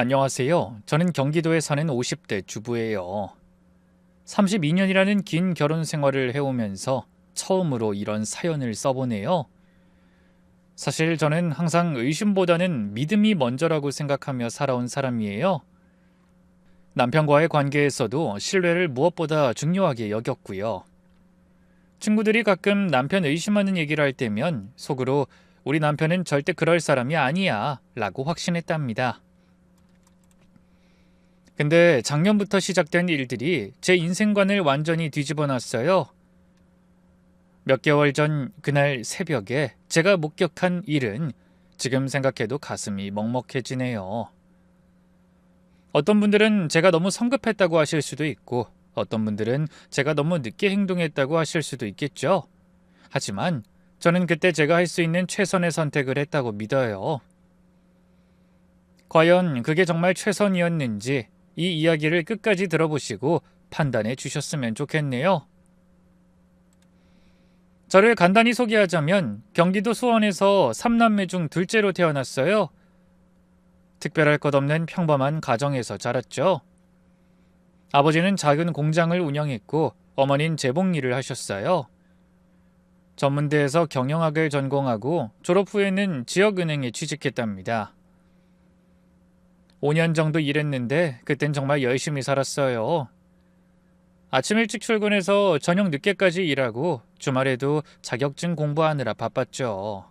안녕하세요. 저는 경기도에 사는 50대 주부예요. 32년이라는 긴 결혼 생활을 해오면서 처음으로 이런 사연을 써보네요. 사실 저는 항상 의심보다는 믿음이 먼저라고 생각하며 살아온 사람이에요. 남편과의 관계에서도 신뢰를 무엇보다 중요하게 여겼고요. 친구들이 가끔 남편 의심하는 얘기를 할 때면 속으로 우리 남편은 절대 그럴 사람이 아니야 라고 확신했답니다. 근데 작년부터 시작된 일들이 제 인생관을 완전히 뒤집어 놨어요. 몇 개월 전 그날 새벽에 제가 목격한 일은 지금 생각해도 가슴이 먹먹해지네요. 어떤 분들은 제가 너무 성급했다고 하실 수도 있고, 어떤 분들은 제가 너무 늦게 행동했다고 하실 수도 있겠죠. 하지만 저는 그때 제가 할 수 있는 최선의 선택을 했다고 믿어요. 과연 그게 정말 최선이었는지 이 이야기를 끝까지 들어보시고 판단해 주셨으면 좋겠네요. 저를 간단히 소개하자면 경기도 수원에서 3남매 중 둘째로 태어났어요. 특별할 것 없는 평범한 가정에서 자랐죠. 아버지는 작은 공장을 운영했고 어머니는 재봉 일을 하셨어요. 전문대에서 경영학을 전공하고 졸업 후에는 지역은행에 취직했답니다. 5년 정도 일했는데 그땐 정말 열심히 살았어요. 아침 일찍 출근해서 저녁 늦게까지 일하고 주말에도 자격증 공부하느라 바빴죠.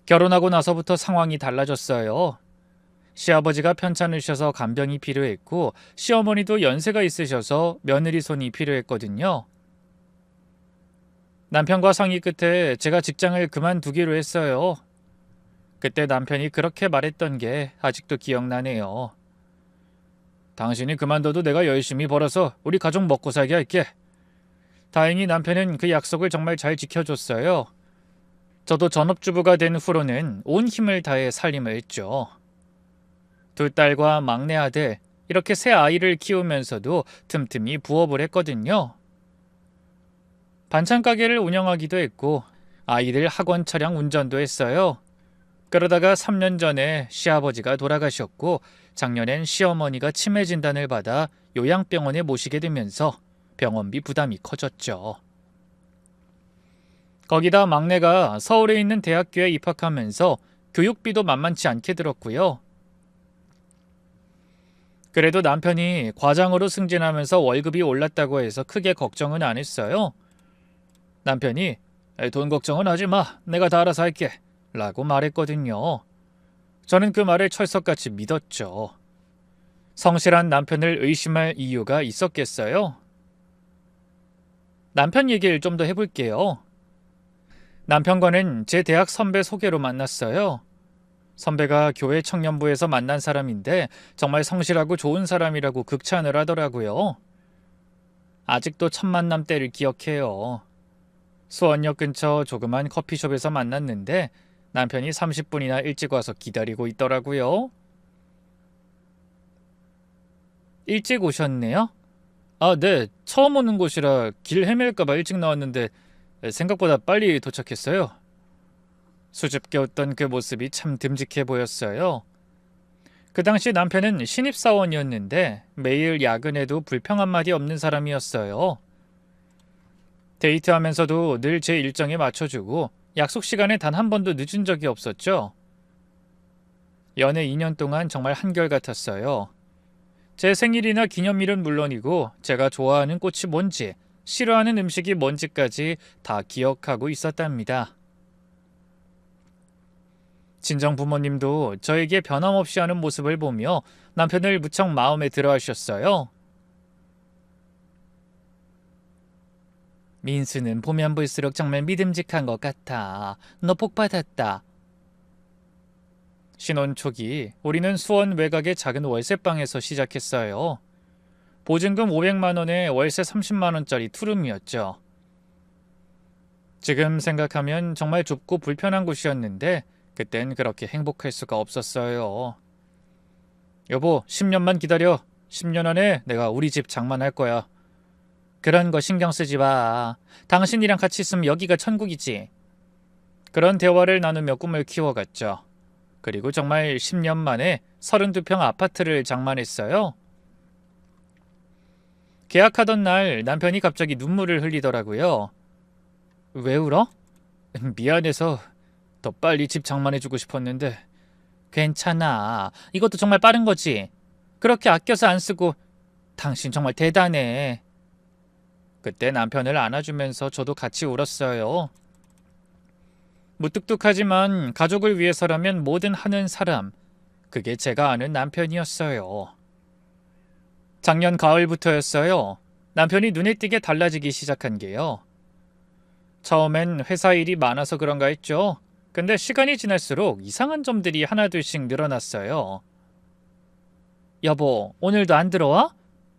결혼하고 나서부터 상황이 달라졌어요. 시아버지가 편찮으셔서 간병이 필요했고 시어머니도 연세가 있으셔서 며느리 손이 필요했거든요. 남편과 상의 끝에 제가 직장을 그만두기로 했어요. 그때 남편이 그렇게 말했던 게 아직도 기억나네요. 당신이 그만둬도 내가 열심히 벌어서 우리 가족 먹고 살게 할게. 다행히 남편은 그 약속을 정말 잘 지켜줬어요. 저도 전업주부가 된 후로는 온 힘을 다해 살림을 했죠. 두 딸과 막내 아들, 이렇게 세 아이를 키우면서도 틈틈이 부업을 했거든요. 반찬 가게를 운영하기도 했고 아이들 학원 차량 운전도 했어요. 그러다가 3년 전에 시아버지가 돌아가셨고 작년엔 시어머니가 치매 진단을 받아 요양병원에 모시게 되면서 병원비 부담이 커졌죠. 거기다 막내가 서울에 있는 대학교에 입학하면서 교육비도 만만치 않게 들었고요. 그래도 남편이 과장으로 승진하면서 월급이 올랐다고 해서 크게 걱정은 안 했어요. 남편이 돈 걱정은 하지 마. 내가 다 알아서 할게. 라고 말했거든요. 저는 그 말을 철석같이 믿었죠. 성실한 남편을 의심할 이유가 있었겠어요? 남편 얘기를 좀 더 해볼게요. 남편과는 제 대학 선배 소개로 만났어요. 선배가 교회 청년부에서 만난 사람인데 정말 성실하고 좋은 사람이라고 극찬을 하더라고요. 아직도 첫 만남 때를 기억해요. 수원역 근처 조그만 커피숍에서 만났는데 남편이 30분이나 일찍 와서 기다리고 있더라고요. 일찍 오셨네요? 아, 네. 처음 오는 곳이라 길 헤맬까봐 일찍 나왔는데 생각보다 빨리 도착했어요. 수줍게 웃던 그 모습이 참 듬직해 보였어요. 그 당시 남편은 신입사원이었는데 매일 야근에도 불평 한마디 없는 사람이었어요. 데이트하면서도 늘 제 일정에 맞춰주고 약속 시간에 단 한 번도 늦은 적이 없었죠. 연애 2년 동안 정말 한결같았어요. 제 생일이나 기념일은 물론이고 제가 좋아하는 꽃이 뭔지, 싫어하는 음식이 뭔지까지 다 기억하고 있었답니다. 친정 부모님도 저에게 변함없이 하는 모습을 보며 남편을 무척 마음에 들어 하셨어요. 민수는 보면 볼수록 정말 믿음직한 것 같아. 너 복 받았다. 신혼 초기 우리는 수원 외곽의 작은 월세방에서 시작했어요. 보증금 500만 원에 월세 30만 원짜리 투룸이었죠. 지금 생각하면 정말 좁고 불편한 곳이었는데 그땐 그렇게 행복할 수가 없었어요. 여보, 10년만 기다려. 10년 안에 내가 우리 집 장만할 거야. 그런 거 신경 쓰지 마. 당신이랑 같이 있으면 여기가 천국이지. 그런 대화를 나누며 꿈을 키워갔죠. 그리고 정말 10년 만에 32평 아파트를 장만했어요. 계약하던 날 남편이 갑자기 눈물을 흘리더라고요. 왜 울어? 미안해서 더 빨리 집 장만해주고 싶었는데. 괜찮아. 이것도 정말 빠른 거지. 그렇게 아껴서 안 쓰고. 당신 정말 대단해. 그때 남편을 안아주면서 저도 같이 울었어요. 무뚝뚝하지만 가족을 위해서라면 뭐든 하는 사람. 그게 제가 아는 남편이었어요. 작년 가을부터였어요. 남편이 눈에 띄게 달라지기 시작한 게요. 처음엔 회사 일이 많아서 그런가 했죠. 근데 시간이 지날수록 이상한 점들이 하나둘씩 늘어났어요. 여보, 오늘도 안 들어와?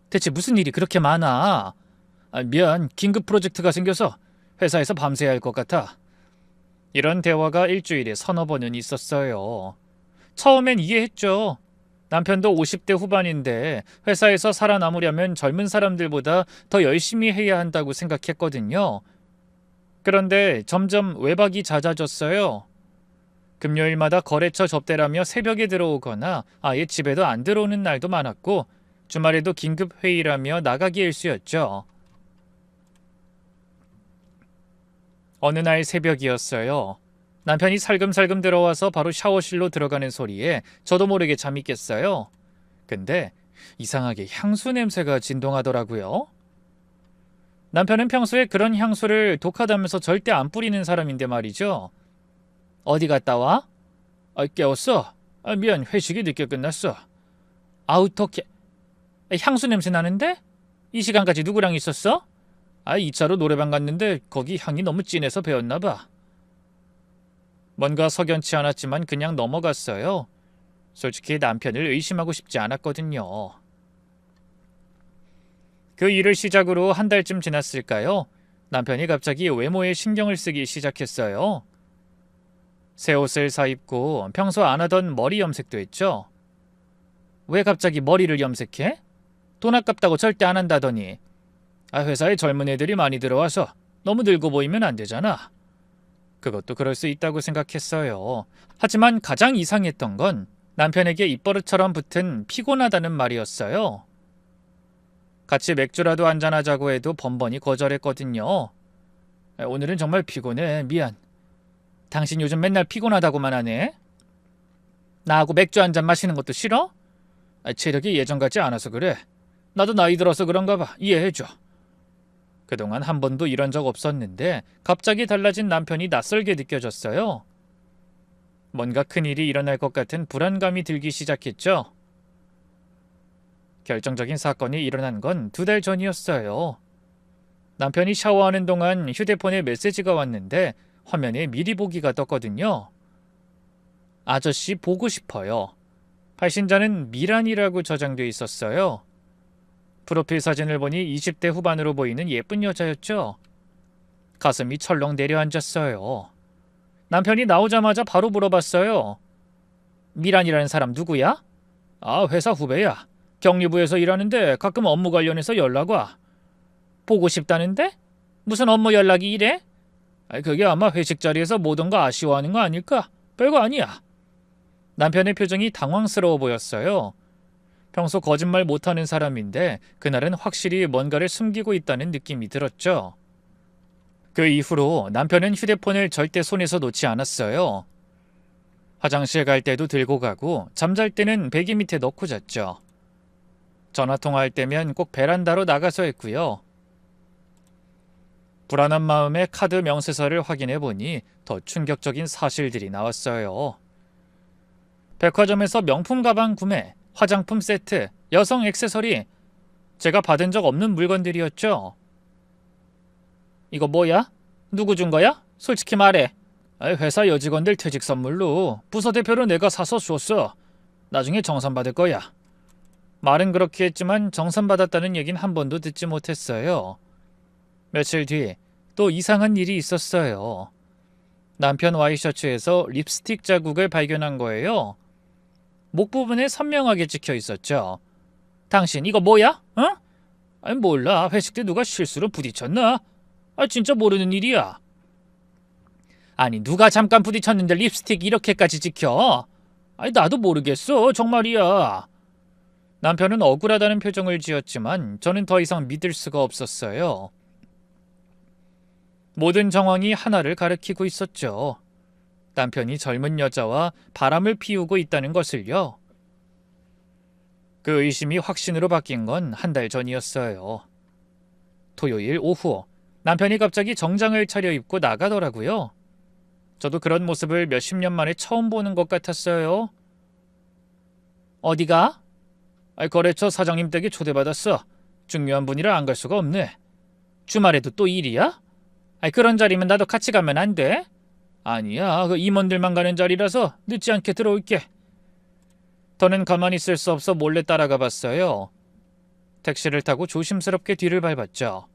대체 무슨 일이 그렇게 많아? 미안, 긴급 프로젝트가 생겨서 회사에서 밤새야 할 것 같아. 이런 대화가 일주일에 서너 번은 있었어요. 처음엔 이해했죠. 남편도 50대 후반인데 회사에서 살아남으려면 젊은 사람들보다 더 열심히 해야 한다고 생각했거든요. 그런데 점점 외박이 잦아졌어요. 금요일마다 거래처 접대라며 새벽에 들어오거나 아예 집에도 안 들어오는 날도 많았고 주말에도 긴급 회의라며 나가기 일쑤였죠. 어느 날 새벽이었어요. 남편이 살금살금 들어와서 바로 샤워실로 들어가는 소리에 저도 모르게 잠이 깼어요. 근데 이상하게 향수 냄새가 진동하더라고요. 남편은 평소에 그런 향수를 독하다면서 절대 안 뿌리는 사람인데 말이죠. 어디 갔다 와? 깨웠어. 미안, 회식이 늦게 끝났어. 어떡해. 향수 냄새 나는데? 이 시간까지 누구랑 있었어? 2차로 노래방 갔는데 거기 향이 너무 진해서 배웠나 봐. 뭔가 석연치 않았지만 그냥 넘어갔어요. 솔직히 남편을 의심하고 싶지 않았거든요. 그 일을 시작으로 한 달쯤 지났을까요? 남편이 갑자기 외모에 신경을 쓰기 시작했어요. 새 옷을 사입고 평소 안 하던 머리 염색도 했죠. 왜 갑자기 머리를 염색해? 돈 아깝다고 절대 안 한다더니. 회사에 젊은 애들이 많이 들어와서 너무 늙어 보이면 안 되잖아. 그것도 그럴 수 있다고 생각했어요. 하지만 가장 이상했던 건 남편에게 입버릇처럼 붙은 피곤하다는 말이었어요. 같이 맥주라도 한잔하자고 해도 번번이 거절했거든요. 오늘은 정말 피곤해. 미안. 당신 요즘 맨날 피곤하다고만 하네. 나하고 맥주 한잔 마시는 것도 싫어? 체력이 예전 같지 않아서 그래. 나도 나이 들어서 그런가 봐. 이해해줘. 그동안 한 번도 이런 적 없었는데 갑자기 달라진 남편이 낯설게 느껴졌어요. 뭔가 큰일이 일어날 것 같은 불안감이 들기 시작했죠. 결정적인 사건이 일어난 건 2달 전이었어요. 남편이 샤워하는 동안 휴대폰에 메시지가 왔는데 화면에 미리 보기가 떴거든요. 아저씨 보고 싶어요. 발신자는 미란이라고 저장돼 있었어요. 프로필 사진을 보니 20대 후반으로 보이는 예쁜 여자였죠. 가슴이 철렁 내려앉았어요. 남편이 나오자마자 바로 물어봤어요. 미란이라는 사람 누구야? 회사 후배야. 격리부에서 일하는데 가끔 업무 관련해서 연락 와. 보고 싶다는데? 무슨 업무 연락이 이래? 그게 아마 회식 자리에서 모든 거 아쉬워하는 거 아닐까? 별거 아니야. 남편의 표정이 당황스러워 보였어요. 평소 거짓말 못하는 사람인데 그날은 확실히 뭔가를 숨기고 있다는 느낌이 들었죠. 그 이후로 남편은 휴대폰을 절대 손에서 놓지 않았어요. 화장실 갈 때도 들고 가고 잠잘 때는 베개 밑에 넣고 잤죠. 전화통화할 때면 꼭 베란다로 나가서 했고요. 불안한 마음에 카드 명세서를 확인해 보니 더 충격적인 사실들이 나왔어요. 백화점에서 명품 가방 구매, 화장품 세트, 여성 액세서리, 제가 받은 적 없는 물건들이었죠. 이거 뭐야? 누구 준 거야? 솔직히 말해. 회사 여직원들 퇴직 선물로 부서 대표로 내가 사서 줬어. 나중에 정산받을 거야. 말은 그렇게 했지만 정산받았다는 얘긴 한 번도 듣지 못했어요. 며칠 뒤 또 이상한 일이 있었어요. 남편 와이셔츠에서 립스틱 자국을 발견한 거예요. 목 부분에 선명하게 찍혀 있었죠. 당신 이거 뭐야? 몰라. 회식 때 누가 실수로 부딪혔나? 진짜 모르는 일이야. 아니 누가 잠깐 부딪혔는데 립스틱 이렇게까지 찍혀? 아니, 나도 모르겠어. 정말이야. 남편은 억울하다는 표정을 지었지만 저는 더 이상 믿을 수가 없었어요. 모든 정황이 하나를 가리키고 있었죠. 남편이 젊은 여자와 바람을 피우고 있다는 것을요. 그 의심이 확신으로 바뀐 건 한 달 전이었어요. 토요일 오후 남편이 갑자기 정장을 차려입고 나가더라고요. 저도 그런 모습을 몇십 년 만에 처음 보는 것 같았어요. 어디가? 거래처 사장님 댁에 초대받았어. 중요한 분이라 안 갈 수가 없네. 주말에도 또 일이야? 그런 자리면 나도 같이 가면 안 돼? 아니야, 그 임원들만 가는 자리라서 늦지 않게 들어올게. 더는 가만히 있을 수 없어 몰래 따라가 봤어요. 택시를 타고 조심스럽게 뒤를 밟았죠.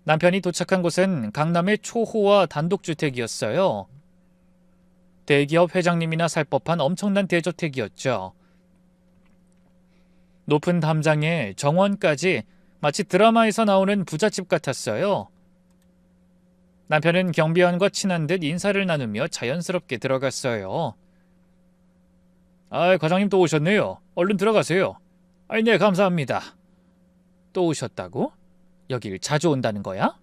남편이 도착한 곳은 강남의 초호화 단독주택이었어요. 대기업 회장님이나 살 법한 엄청난 대저택이었죠. 높은 담장에 정원까지 마치 드라마에서 나오는 부잣집 같았어요. 남편은 경비원과 친한 듯 인사를 나누며 자연스럽게 들어갔어요. 과장님 또 오셨네요. 얼른 들어가세요. 네, 감사합니다. 또 오셨다고? 여길 자주 온다는 거야?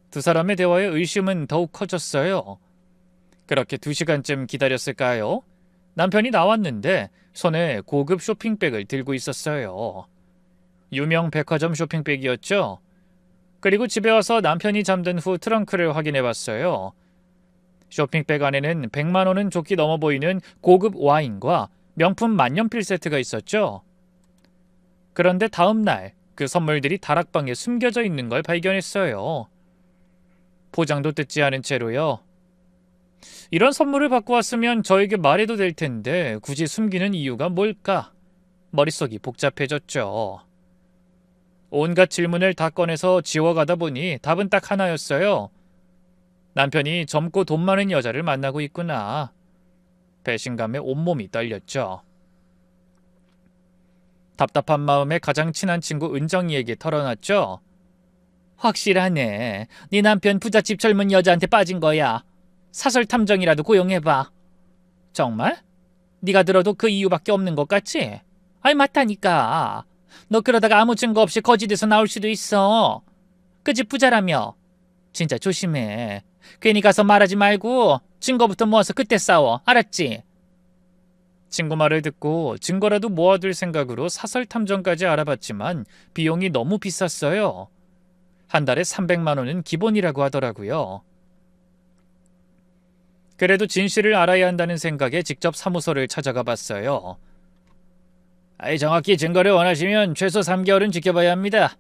두 사람의 대화에 의심은 더욱 커졌어요. 그렇게 2시간쯤 기다렸을까요? 남편이 나왔는데 손에 고급 쇼핑백을 들고 있었어요. 유명 백화점 쇼핑백이었죠. 그리고 집에 와서 남편이 잠든 후 트렁크를 확인해봤어요. 쇼핑백 안에는 100만 원은 좋게 넘어 보이는 고급 와인과 명품 만년필 세트가 있었죠. 그런데 다음 날 그 선물들이 다락방에 숨겨져 있는 걸 발견했어요. 포장도 뜯지 않은 채로요. 이런 선물을 받고 왔으면 저에게 말해도 될 텐데 굳이 숨기는 이유가 뭘까? 머릿속이 복잡해졌죠. 온갖 질문을 다 꺼내서 지워가다 보니 답은 딱 하나였어요. 남편이 젊고 돈 많은 여자를 만나고 있구나. 배신감에 온몸이 떨렸죠. 답답한 마음에 가장 친한 친구 은정이에게 털어놨죠. 확실하네. 네 남편 부잣집 젊은 여자한테 빠진 거야. 사설 탐정이라도 고용해봐. 정말? 네가 들어도 그 이유밖에 없는 것 같지? 맞다니까. 너 그러다가 아무 증거 없이 거짓에서 나올 수도 있어. 그 집 부자라며. 진짜 조심해. 괜히 가서 말하지 말고 증거부터 모아서 그때 싸워. 알았지? 친구 말을 듣고 증거라도 모아둘 생각으로 사설 탐정까지 알아봤지만 비용이 너무 비쌌어요. 한 달에 300만 원은 기본이라고 하더라고요. 그래도 진실을 알아야 한다는 생각에 직접 사무소를 찾아가 봤어요. 정확히 증거를 원하시면 최소 3개월은 지켜봐야 합니다.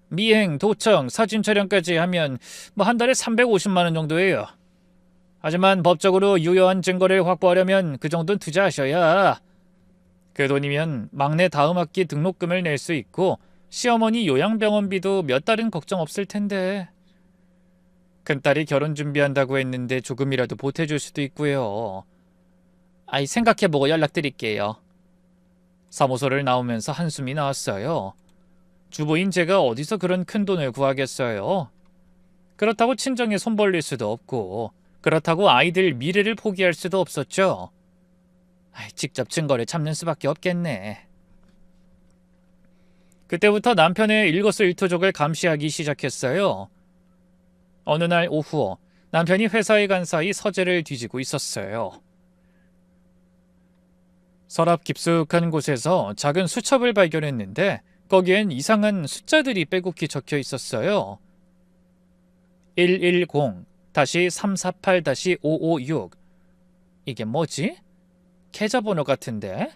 미행, 도청, 사진 촬영까지 하면 한 달에 350만 원 정도예요. 하지만 법적으로 유효한 증거를 확보하려면 그 정도는 투자하셔야. 그 돈이면 막내 다음 학기 등록금을 낼 수 있고 시어머니 요양병원비도 몇 달은 걱정 없을 텐데. 큰딸이 결혼 준비한다고 했는데 조금이라도 보태줄 수도 있고요. 생각해보고 연락드릴게요. 사무소를 나오면서 한숨이 나왔어요. 주부인 제가 어디서 그런 큰 돈을 구하겠어요. 그렇다고 친정에 손 벌릴 수도 없고 그렇다고 아이들 미래를 포기할 수도 없었죠. 직접 증거를 잡는 수밖에 없겠네. 그때부터 남편의 일거수일투족을 감시하기 시작했어요. 어느 날 오후 남편이 회사에 간 사이 서재를 뒤지고 있었어요. 서랍 깊숙한 곳에서 작은 수첩을 발견했는데 거기엔 이상한 숫자들이 빼곡히 적혀 있었어요. 110-348-556. 이게 뭐지? 계좌번호 같은데?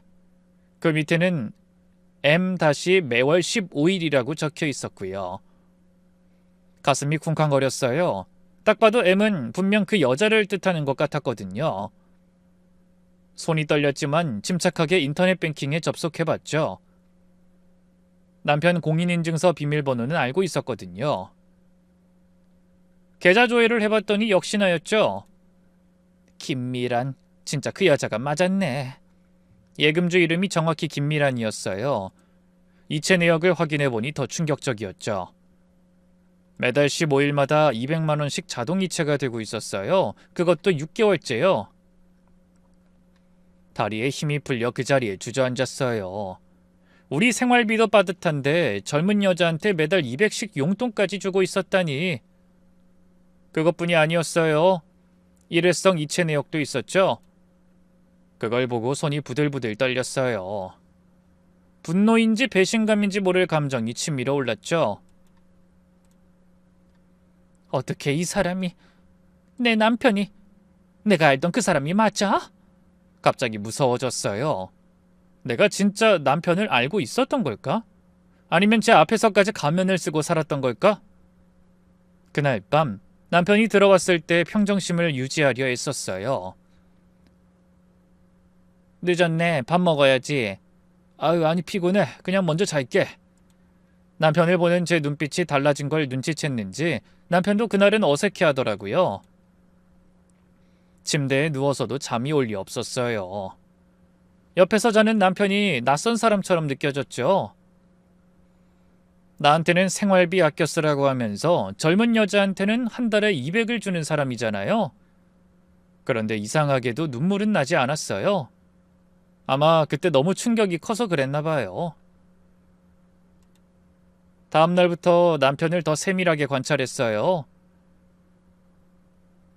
그 밑에는 M-매월 15일이라고 적혀 있었고요. 가슴이 쿵쾅거렸어요. 딱 봐도 M은 분명 그 여자를 뜻하는 것 같았거든요. 손이 떨렸지만 침착하게 인터넷 뱅킹에 접속해봤죠. 남편 공인인증서 비밀번호는 알고 있었거든요. 계좌 조회를 해봤더니 역시나였죠. 김미란, 진짜 그 여자가 맞았네. 예금주 이름이 정확히 김미란이었어요. 이체 내역을 확인해보니 더 충격적이었죠. 매달 15일마다 200만 원씩 자동 이체가 되고 있었어요. 그것도 6개월째요. 다리에 힘이 풀려 그 자리에 주저앉았어요. 우리 생활비도 빠듯한데 젊은 여자한테 매달 200씩 용돈까지 주고 있었다니. 그것뿐이 아니었어요. 일회성 이체 내역도 있었죠. 그걸 보고 손이 부들부들 떨렸어요. 분노인지 배신감인지 모를 감정이 치밀어 올랐죠. 어떻게 이 사람이, 내 남편이, 내가 알던 그 사람이 맞아? 갑자기 무서워졌어요. 내가 진짜 남편을 알고 있었던 걸까? 아니면 제 앞에서까지 가면을 쓰고 살았던 걸까? 그날 밤 남편이 들어왔을 때 평정심을 유지하려 애썼어요. 늦었네. 밥 먹어야지. 아유, 아니 피곤해. 그냥 먼저 잘게. 남편을 보는 제 눈빛이 달라진 걸 눈치챘는지 남편도 그날은 어색해하더라고요. 침대에 누워서도 잠이 올 리 없었어요. 옆에서 자는 남편이 낯선 사람처럼 느껴졌죠. 나한테는 생활비 아껴 쓰라고 하면서 젊은 여자한테는 한 달에 200을 주는 사람이잖아요. 그런데 이상하게도 눈물은 나지 않았어요. 아마 그때 너무 충격이 커서 그랬나 봐요. 다음 날부터 남편을 더 세밀하게 관찰했어요.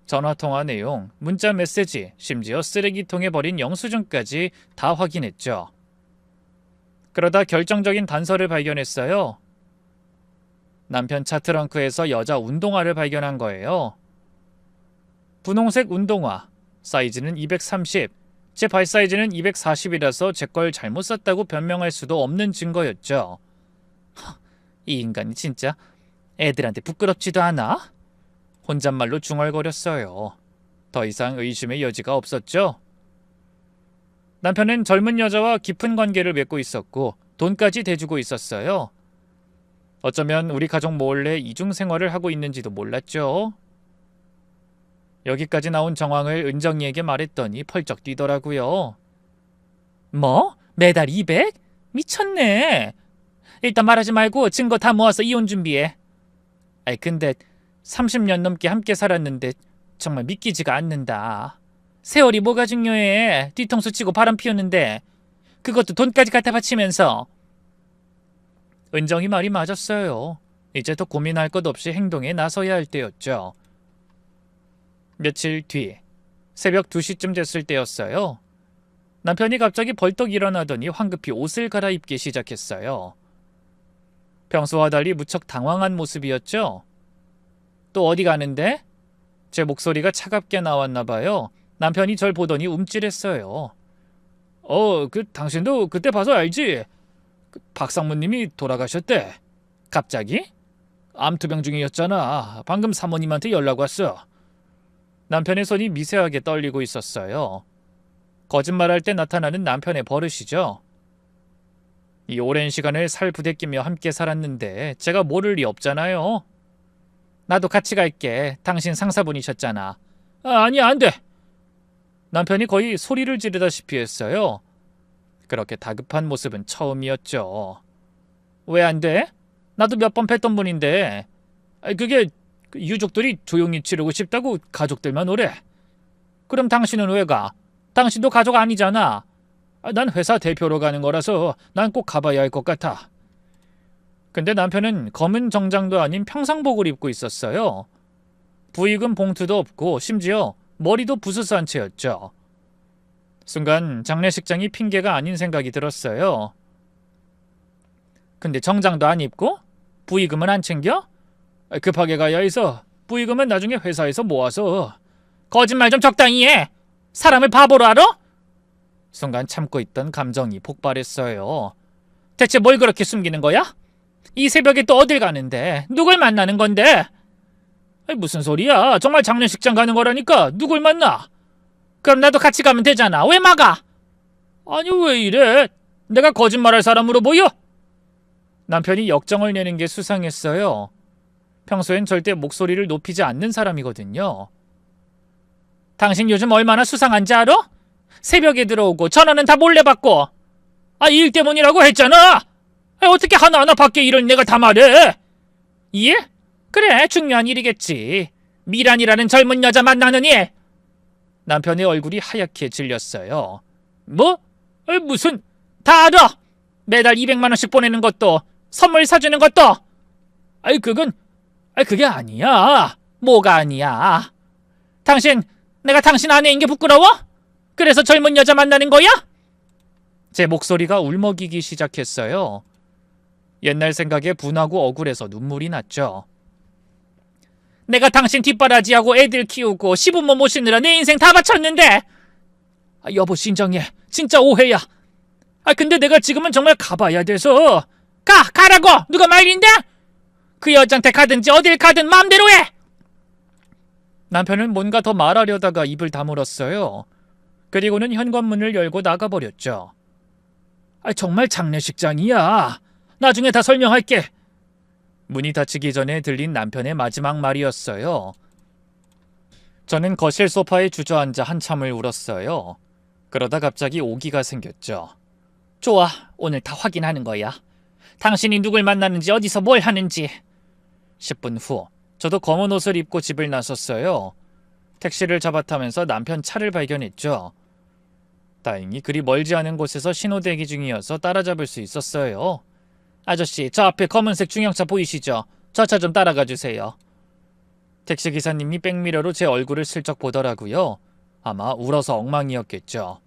전화통화 내용, 문자 메시지, 심지어 쓰레기통에 버린 영수증까지 다 확인했죠. 그러다 결정적인 단서를 발견했어요. 남편 차 트렁크에서 여자 운동화를 발견한 거예요. 분홍색 운동화, 사이즈는 230, 제 발 사이즈는 240이라서 제 걸 잘못 샀다고 변명할 수도 없는 증거였죠. 이 인간이 진짜 애들한테 부끄럽지도 않아? 혼잣말로 중얼거렸어요. 더 이상 의심의 여지가 없었죠. 남편은 젊은 여자와 깊은 관계를 맺고 있었고 돈까지 대주고 있었어요. 어쩌면 우리 가족 몰래 이중생활을 하고 있는지도 몰랐죠. 여기까지 나온 정황을 은정이에게 말했더니 펄쩍 뛰더라고요. 뭐? 매달 200? 미쳤네. 일단 말하지 말고 증거 다 모아서 이혼 준비해. 아이 근데 30년 넘게 함께 살았는데 정말 믿기지가 않는다. 세월이 뭐가 중요해. 뒤통수 치고 바람 피우는데 그것도 돈까지 갖다 바치면서. 은정이 말이 맞았어요. 이제 더 고민할 것 없이 행동에 나서야 할 때였죠. 며칠 뒤 새벽 2시쯤 됐을 때였어요. 남편이 갑자기 벌떡 일어나더니 황급히 옷을 갈아입기 시작했어요. 평소와 달리 무척 당황한 모습이었죠. 또 어디 가는데? 제 목소리가 차갑게 나왔나 봐요. 남편이 절 보더니 움찔했어요. 당신도 그때 봐서 알지? 박상무님이 돌아가셨대. 갑자기? 암투병 중이었잖아. 방금 사모님한테 연락 왔어. 남편의 손이 미세하게 떨리고 있었어요. 거짓말할 때 나타나는 남편의 버릇이죠. 이 오랜 시간을 살 부대끼며 함께 살았는데 제가 모를 리 없잖아요. 나도 같이 갈게. 당신 상사분이셨잖아. 아니야, 안 돼. 남편이 거의 소리를 지르다시피 했어요. 그렇게 다급한 모습은 처음이었죠. 왜 안 돼? 나도 몇 번 뵀던 분인데. 그게 유족들이 조용히 치르고 싶다고 가족들만 오래. 그럼 당신은 왜 가? 당신도 가족 아니잖아. 난 회사 대표로 가는 거라서 난 꼭 가봐야 할 것 같아. 근데 남편은 검은 정장도 아닌 평상복을 입고 있었어요. 부익은 봉투도 없고 심지어 머리도 부스스한 채였죠. 순간 장례식장이 핑계가 아닌 생각이 들었어요. 근데 정장도 안 입고? 부의금은 안 챙겨? 급하게 가야 해서 부의금은 나중에 회사에서 모아서. 거짓말 좀 적당히 해. 사람을 바보로 알아? 순간 참고 있던 감정이 폭발했어요. 대체 뭘 그렇게 숨기는 거야? 이 새벽에 또 어딜 가는데? 누굴 만나는 건데? 무슨 소리야? 정말 장례식장 가는 거라니까. 누굴 만나? 그럼 나도 같이 가면 되잖아. 왜 막아? 아니 왜 이래? 내가 거짓말할 사람으로 보여? 남편이 역정을 내는 게 수상했어요. 평소엔 절대 목소리를 높이지 않는 사람이거든요. 당신 요즘 얼마나 수상한지 알아? 새벽에 들어오고 전화는 다 몰래 받고. 이 일 때문이라고 했잖아. 어떻게 하나하나 밖에 일을 내가 다 말해? 일? 그래, 중요한 일이겠지. 미란이라는 젊은 여자 만나는 일. 남편의 얼굴이 하얗게 질렸어요. 뭐? 무슨? 다 알아! 매달 200만 원씩 보내는 것도 선물 사주는 것도. 그게 아니야. 뭐가 아니야? 내가 당신 아내인 게 부끄러워? 그래서 젊은 여자 만나는 거야? 제 목소리가 울먹이기 시작했어요. 옛날 생각에 분하고 억울해서 눈물이 났죠. 내가 당신 뒷바라지하고 애들 키우고 시부모 모시느라 내 인생 다 바쳤는데. 여보, 진정해. 진짜 오해야. 근데 내가 지금은 정말 가봐야 돼서. 가라고! 누가 말인데? 그 여자한테 가든지 어딜 가든 마음대로 해! 남편은 뭔가 더 말하려다가 입을 다물었어요. 그리고는 현관문을 열고 나가버렸죠. 정말 장례식장이야. 나중에 다 설명할게. 문이 닫히기 전에 들린 남편의 마지막 말이었어요. 저는 거실 소파에 주저앉아 한참을 울었어요. 그러다 갑자기 오기가 생겼죠. 좋아, 오늘 다 확인하는 거야. 당신이 누굴 만나는지 어디서 뭘 하는지. 10분 후 저도 검은 옷을 입고 집을 나섰어요. 택시를 잡아타면서 남편 차를 발견했죠. 다행히 그리 멀지 않은 곳에서 신호대기 중이어서 따라잡을 수 있었어요. 아저씨, 저 앞에 검은색 중형차 보이시죠? 저 차 좀 따라가 주세요. 택시기사님이 백미러로 제 얼굴을 슬쩍 보더라고요. 아마 울어서 엉망이었겠죠.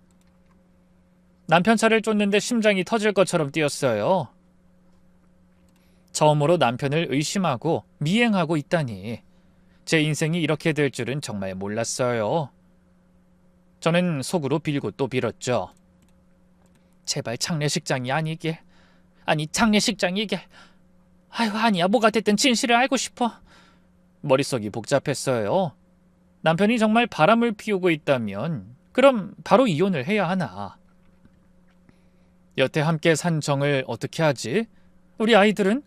남편 차를 쫓는데 심장이 터질 것처럼 뛰었어요. 처음으로 남편을 의심하고 미행하고 있다니. 제 인생이 이렇게 될 줄은 정말 몰랐어요. 저는 속으로 빌고 또 빌었죠. 제발 장례식장이 아니게. 장례식장이게. 아니야, 뭐가 됐든 진실을 알고 싶어. 머릿속이 복잡했어요. 남편이 정말 바람을 피우고 있다면 그럼 바로 이혼을 해야 하나. 여태 함께 산 정을 어떻게 하지? 우리 아이들은?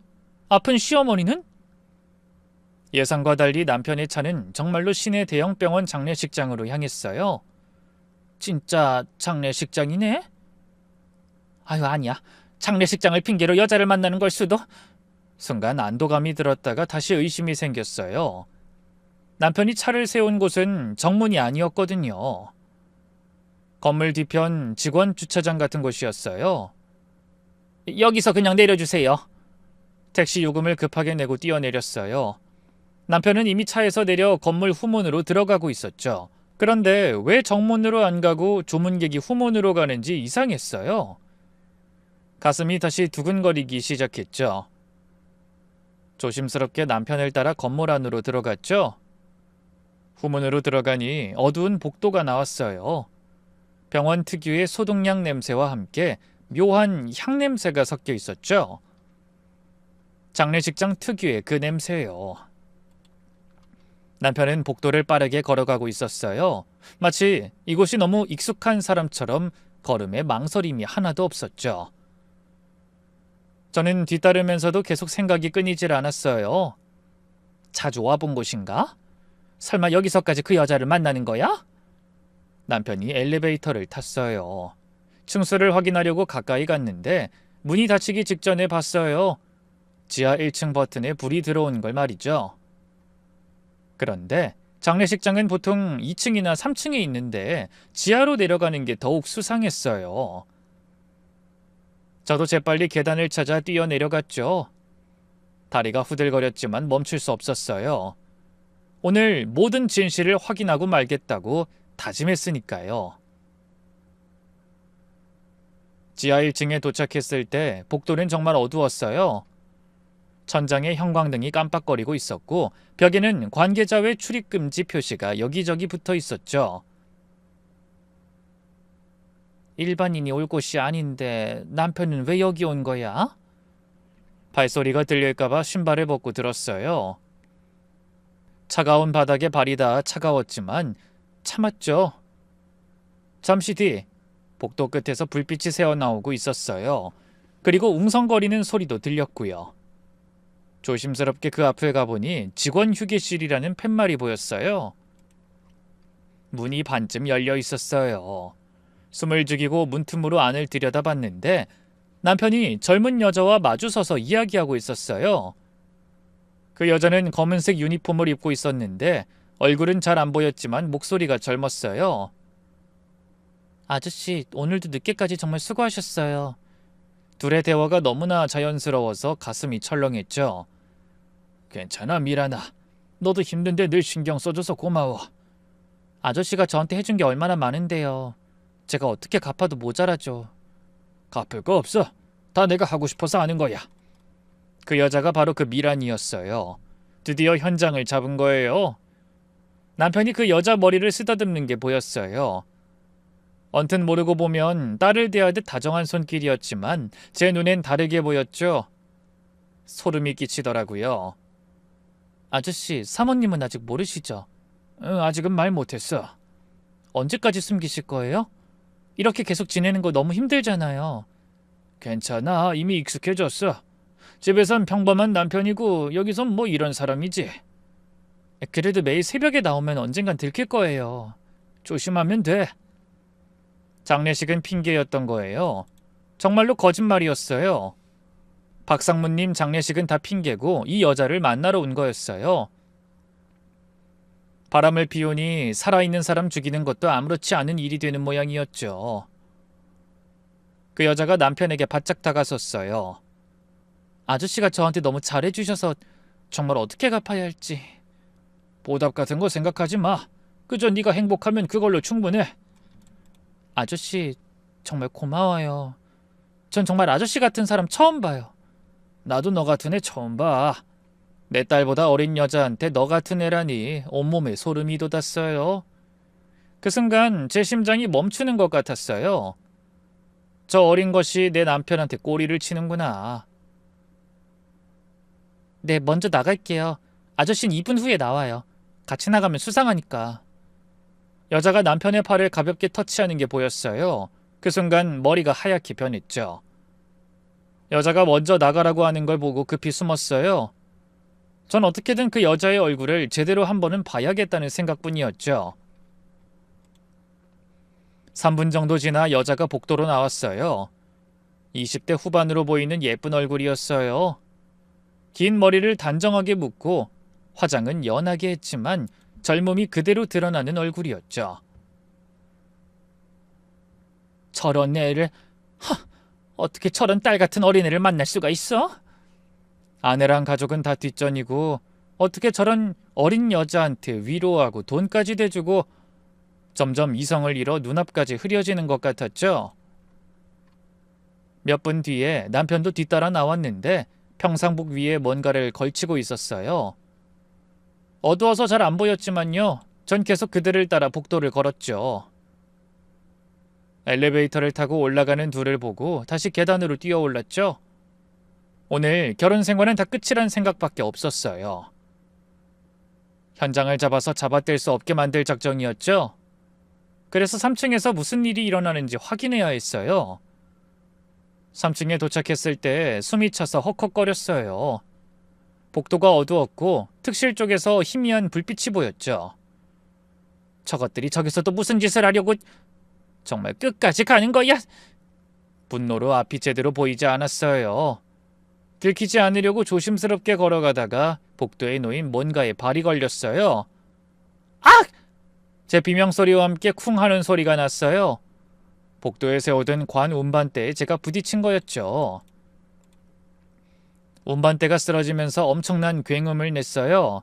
아픈 시어머니는? 예상과 달리 남편의 차는 정말로 시내 대형 병원 장례식장으로 향했어요. 진짜 장례식장이네? 아니야. 장례식장을 핑계로 여자를 만나는 걸 수도. 순간 안도감이 들었다가 다시 의심이 생겼어요. 남편이 차를 세운 곳은 정문이 아니었거든요. 건물 뒤편 직원 주차장 같은 곳이었어요. 여기서 그냥 내려주세요. 택시 요금을 급하게 내고 뛰어내렸어요. 남편은 이미 차에서 내려 건물 후문으로 들어가고 있었죠. 그런데 왜 정문으로 안 가고 조문객이 후문으로 가는지 이상했어요. 가슴이 다시 두근거리기 시작했죠. 조심스럽게 남편을 따라 건물 안으로 들어갔죠. 후문으로 들어가니 어두운 복도가 나왔어요. 병원 특유의 소독약 냄새와 함께 묘한 향냄새가 섞여 있었죠. 장례식장 특유의 그 냄새요. 남편은 복도를 빠르게 걸어가고 있었어요. 마치 이곳이 너무 익숙한 사람처럼 걸음에 망설임이 하나도 없었죠. 저는 뒤따르면서도 계속 생각이 끊이질 않았어요. 자주 와본 곳인가? 설마 여기서까지 그 여자를 만나는 거야? 남편이 엘리베이터를 탔어요. 층수를 확인하려고 가까이 갔는데 문이 닫히기 직전에 봤어요. 지하 1층 버튼에 불이 들어온 걸 말이죠. 그런데 장례식장은 보통 2층이나 3층에 있는데 지하로 내려가는 게 더욱 수상했어요. 저도 재빨리 계단을 찾아 뛰어내려갔죠. 다리가 후들거렸지만 멈출 수 없었어요. 오늘 모든 진실을 확인하고 말겠다고 다짐했으니까요. 지하 1층에 도착했을 때 복도는 정말 어두웠어요. 천장에 형광등이 깜빡거리고 있었고 벽에는 관계자 외 출입금지 표시가 여기저기 붙어 있었죠. 일반인이 올 곳이 아닌데 남편은 왜 여기 온 거야? 발소리가 들릴까봐 신발을 벗고 들었어요. 차가운 바닥에 발이 닿아 차가웠지만 참았죠. 잠시 뒤 복도 끝에서 불빛이 새어나오고 있었어요. 그리고 웅성거리는 소리도 들렸고요. 조심스럽게 그 앞을 가보니 직원 휴게실이라는 팻말이 보였어요. 문이 반쯤 열려 있었어요. 숨을 죽이고 문틈으로 안을 들여다봤는데 남편이 젊은 여자와 마주서서 이야기하고 있었어요. 그 여자는 검은색 유니폼을 입고 있었는데 얼굴은 잘 안 보였지만 목소리가 젊었어요. 아저씨, 오늘도 늦게까지 정말 수고하셨어요. 둘의 대화가 너무나 자연스러워서 가슴이 철렁했죠. 괜찮아, 미라나. 너도 힘든데 늘 신경 써줘서 고마워. 아저씨가 저한테 해준 게 얼마나 많은데요. 제가 어떻게 갚아도 모자라죠. 갚을 거 없어. 다 내가 하고 싶어서 하는 거야. 그 여자가 바로 그 미란이었어요. 드디어 현장을 잡은 거예요. 남편이 그 여자 머리를 쓰다듬는 게 보였어요. 언뜻 모르고 보면 딸을 대하듯 다정한 손길이었지만 제 눈엔 다르게 보였죠. 소름이 끼치더라고요. 아저씨, 사모님은 아직 모르시죠? 아직은 말 못했어. 언제까지 숨기실 거예요? 이렇게 계속 지내는 거 너무 힘들잖아요. 괜찮아, 이미 익숙해졌어. 집에선 평범한 남편이고 여기선 뭐 이런 사람이지. 그래도 매일 새벽에 나오면 언젠간 들킬 거예요. 조심하면 돼. 장례식은 핑계였던 거예요. 정말로 거짓말이었어요. 박상무님 장례식은 다 핑계고 이 여자를 만나러 온 거였어요. 바람을 피우니 살아있는 사람 죽이는 것도 아무렇지 않은 일이 되는 모양이었죠. 그 여자가 남편에게 바짝 다가섰어요. 아저씨가 저한테 너무 잘해주셔서 정말 어떻게 갚아야 할지. 보답 같은 거 생각하지 마. 그저 네가 행복하면 그걸로 충분해. 아저씨, 정말 고마워요. 전 정말 아저씨 같은 사람 처음 봐요. 나도 너 같은 애 처음 봐. 내 딸보다 어린 여자한테 너 같은 애라니 온몸에 소름이 돋았어요. 그 순간 제 심장이 멈추는 것 같았어요. 저 어린 것이 내 남편한테 꼬리를 치는구나. 네, 먼저 나갈게요. 아저씨는 2분 후에 나와요. 같이 나가면 수상하니까. 여자가 남편의 팔을 가볍게 터치하는 게 보였어요. 그 순간 머리가 하얗게 변했죠. 여자가 먼저 나가라고 하는 걸 보고 급히 숨었어요. 전 어떻게든 그 여자의 얼굴을 제대로 한 번은 봐야겠다는 생각뿐이었죠. 3분 정도 지나 여자가 복도로 나왔어요. 20대 후반으로 보이는 예쁜 얼굴이었어요. 긴 머리를 단정하게 묶고 화장은 연하게 했지만 젊음이 그대로 드러나는 얼굴이었죠. 저런 애를... 어떻게 저런 딸 같은 어린애를 만날 수가 있어? 아내랑 가족은 다 뒷전이고 어떻게 저런 어린 여자한테 위로하고 돈까지 대주고 점점 이성을 잃어 눈앞까지 흐려지는 것 같았죠. 몇 분 뒤에 남편도 뒤따라 나왔는데 평상복 위에 뭔가를 걸치고 있었어요. 어두워서 잘 안 보였지만요. 전 계속 그들을 따라 복도를 걸었죠. 엘리베이터를 타고 올라가는 둘을 보고 다시 계단으로 뛰어올랐죠. 오늘 결혼 생활은 다 끝이란 생각밖에 없었어요. 현장을 잡아서 잡아뗄 수 없게 만들 작정이었죠. 그래서 3층에서 무슨 일이 일어나는지 확인해야 했어요. 3층에 도착했을 때 숨이 차서 헉헉거렸어요. 복도가 어두웠고 특실 쪽에서 희미한 불빛이 보였죠. 저것들이 저기서 또 무슨 짓을 하려고... 정말 끝까지 가는 거야? 분노로 앞이 제대로 보이지 않았어요. 들키지 않으려고 조심스럽게 걸어가다가 복도에 놓인 뭔가에 발이 걸렸어요. 악! 제 비명소리와 함께 쿵 하는 소리가 났어요. 복도에 세우던 관 운반대에 제가 부딪힌 거였죠. 운반대가 쓰러지면서 엄청난 굉음을 냈어요.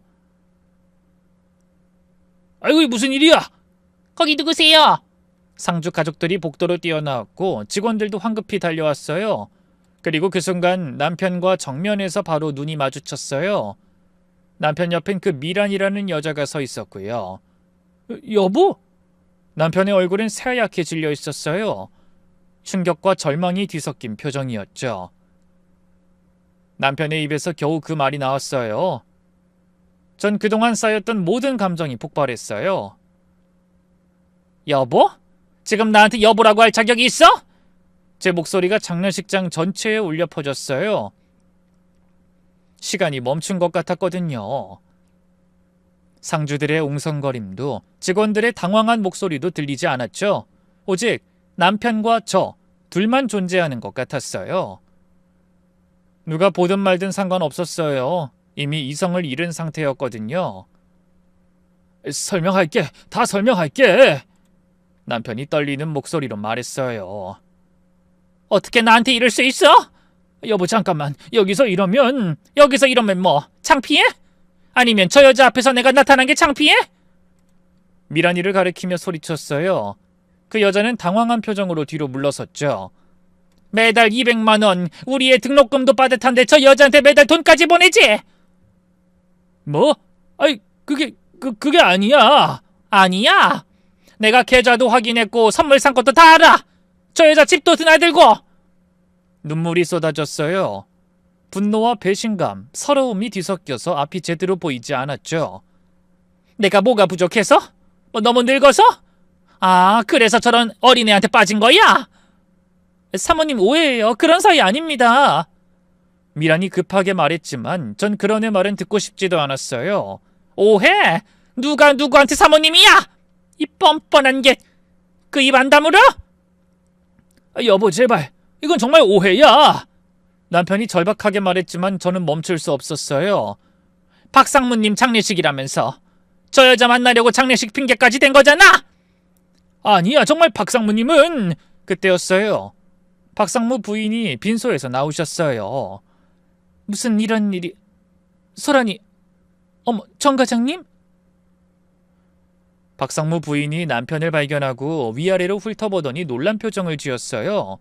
아이고, 무슨 일이야? 거기 누구세요? 상주 가족들이 복도로 뛰어나왔고 직원들도 황급히 달려왔어요. 그리고 그 순간 남편과 정면에서 바로 눈이 마주쳤어요. 남편 옆엔 그 미란이라는 여자가 서 있었고요. 여보? 남편의 얼굴은 새하얗게 질려 있었어요. 충격과 절망이 뒤섞인 표정이었죠. 남편의 입에서 겨우 그 말이 나왔어요. 전 그동안 쌓였던 모든 감정이 폭발했어요. 여보? 지금 나한테 여보라고 할 자격이 있어? 제 목소리가 장례식장 전체에 울려 퍼졌어요. 시간이 멈춘 것 같았거든요. 상주들의 웅성거림도 직원들의 당황한 목소리도 들리지 않았죠. 오직 남편과 저 둘만 존재하는 것 같았어요. 누가 보든 말든 상관없었어요. 이미 이성을 잃은 상태였거든요. 설명할게. 다 설명할게. 남편이 떨리는 목소리로 말했어요. 어떻게 나한테 이럴 수 있어? 여보 잠깐만, 여기서 이러면 뭐 창피해? 아니면 저 여자 앞에서 내가 나타난 게 창피해? 미란이를 가리키며 소리쳤어요. 그 여자는 당황한 표정으로 뒤로 물러섰죠. 매달 200만 원, 우리의 등록금도 빠듯한데 저 여자한테 매달 돈까지 보내지? 뭐? 아이, 그게 아니야. 아니야? 내가 계좌도 확인했고 선물 산 것도 다 알아. 저 여자 집도 드나들고. 눈물이 쏟아졌어요. 분노와 배신감, 서러움이 뒤섞여서 앞이 제대로 보이지 않았죠. 내가 뭐가 부족해서? 너무 늙어서? 아, 그래서 저런 어린애한테 빠진 거야? 사모님 오해예요. 그런 사이 아닙니다. 미란이 급하게 말했지만 전 그런 애 말은 듣고 싶지도 않았어요. 오해? 누가 누구한테 사모님이야? 이 뻔뻔한 게 그 입 안 다물어? 여보 제발, 이건 정말 오해야. 남편이 절박하게 말했지만 저는 멈출 수 없었어요. 박상무님 장례식이라면서 저 여자 만나려고 장례식 핑계까지 댄 거잖아? 아니야, 정말 박상무님은... 그때였어요. 박상무 부인이 빈소에서 나오셨어요. 무슨 이런 일이... 소란이... 어머, 정 과장님? 박상무 부인이 남편을 발견하고 위아래로 훑어보더니 놀란 표정을 지었어요.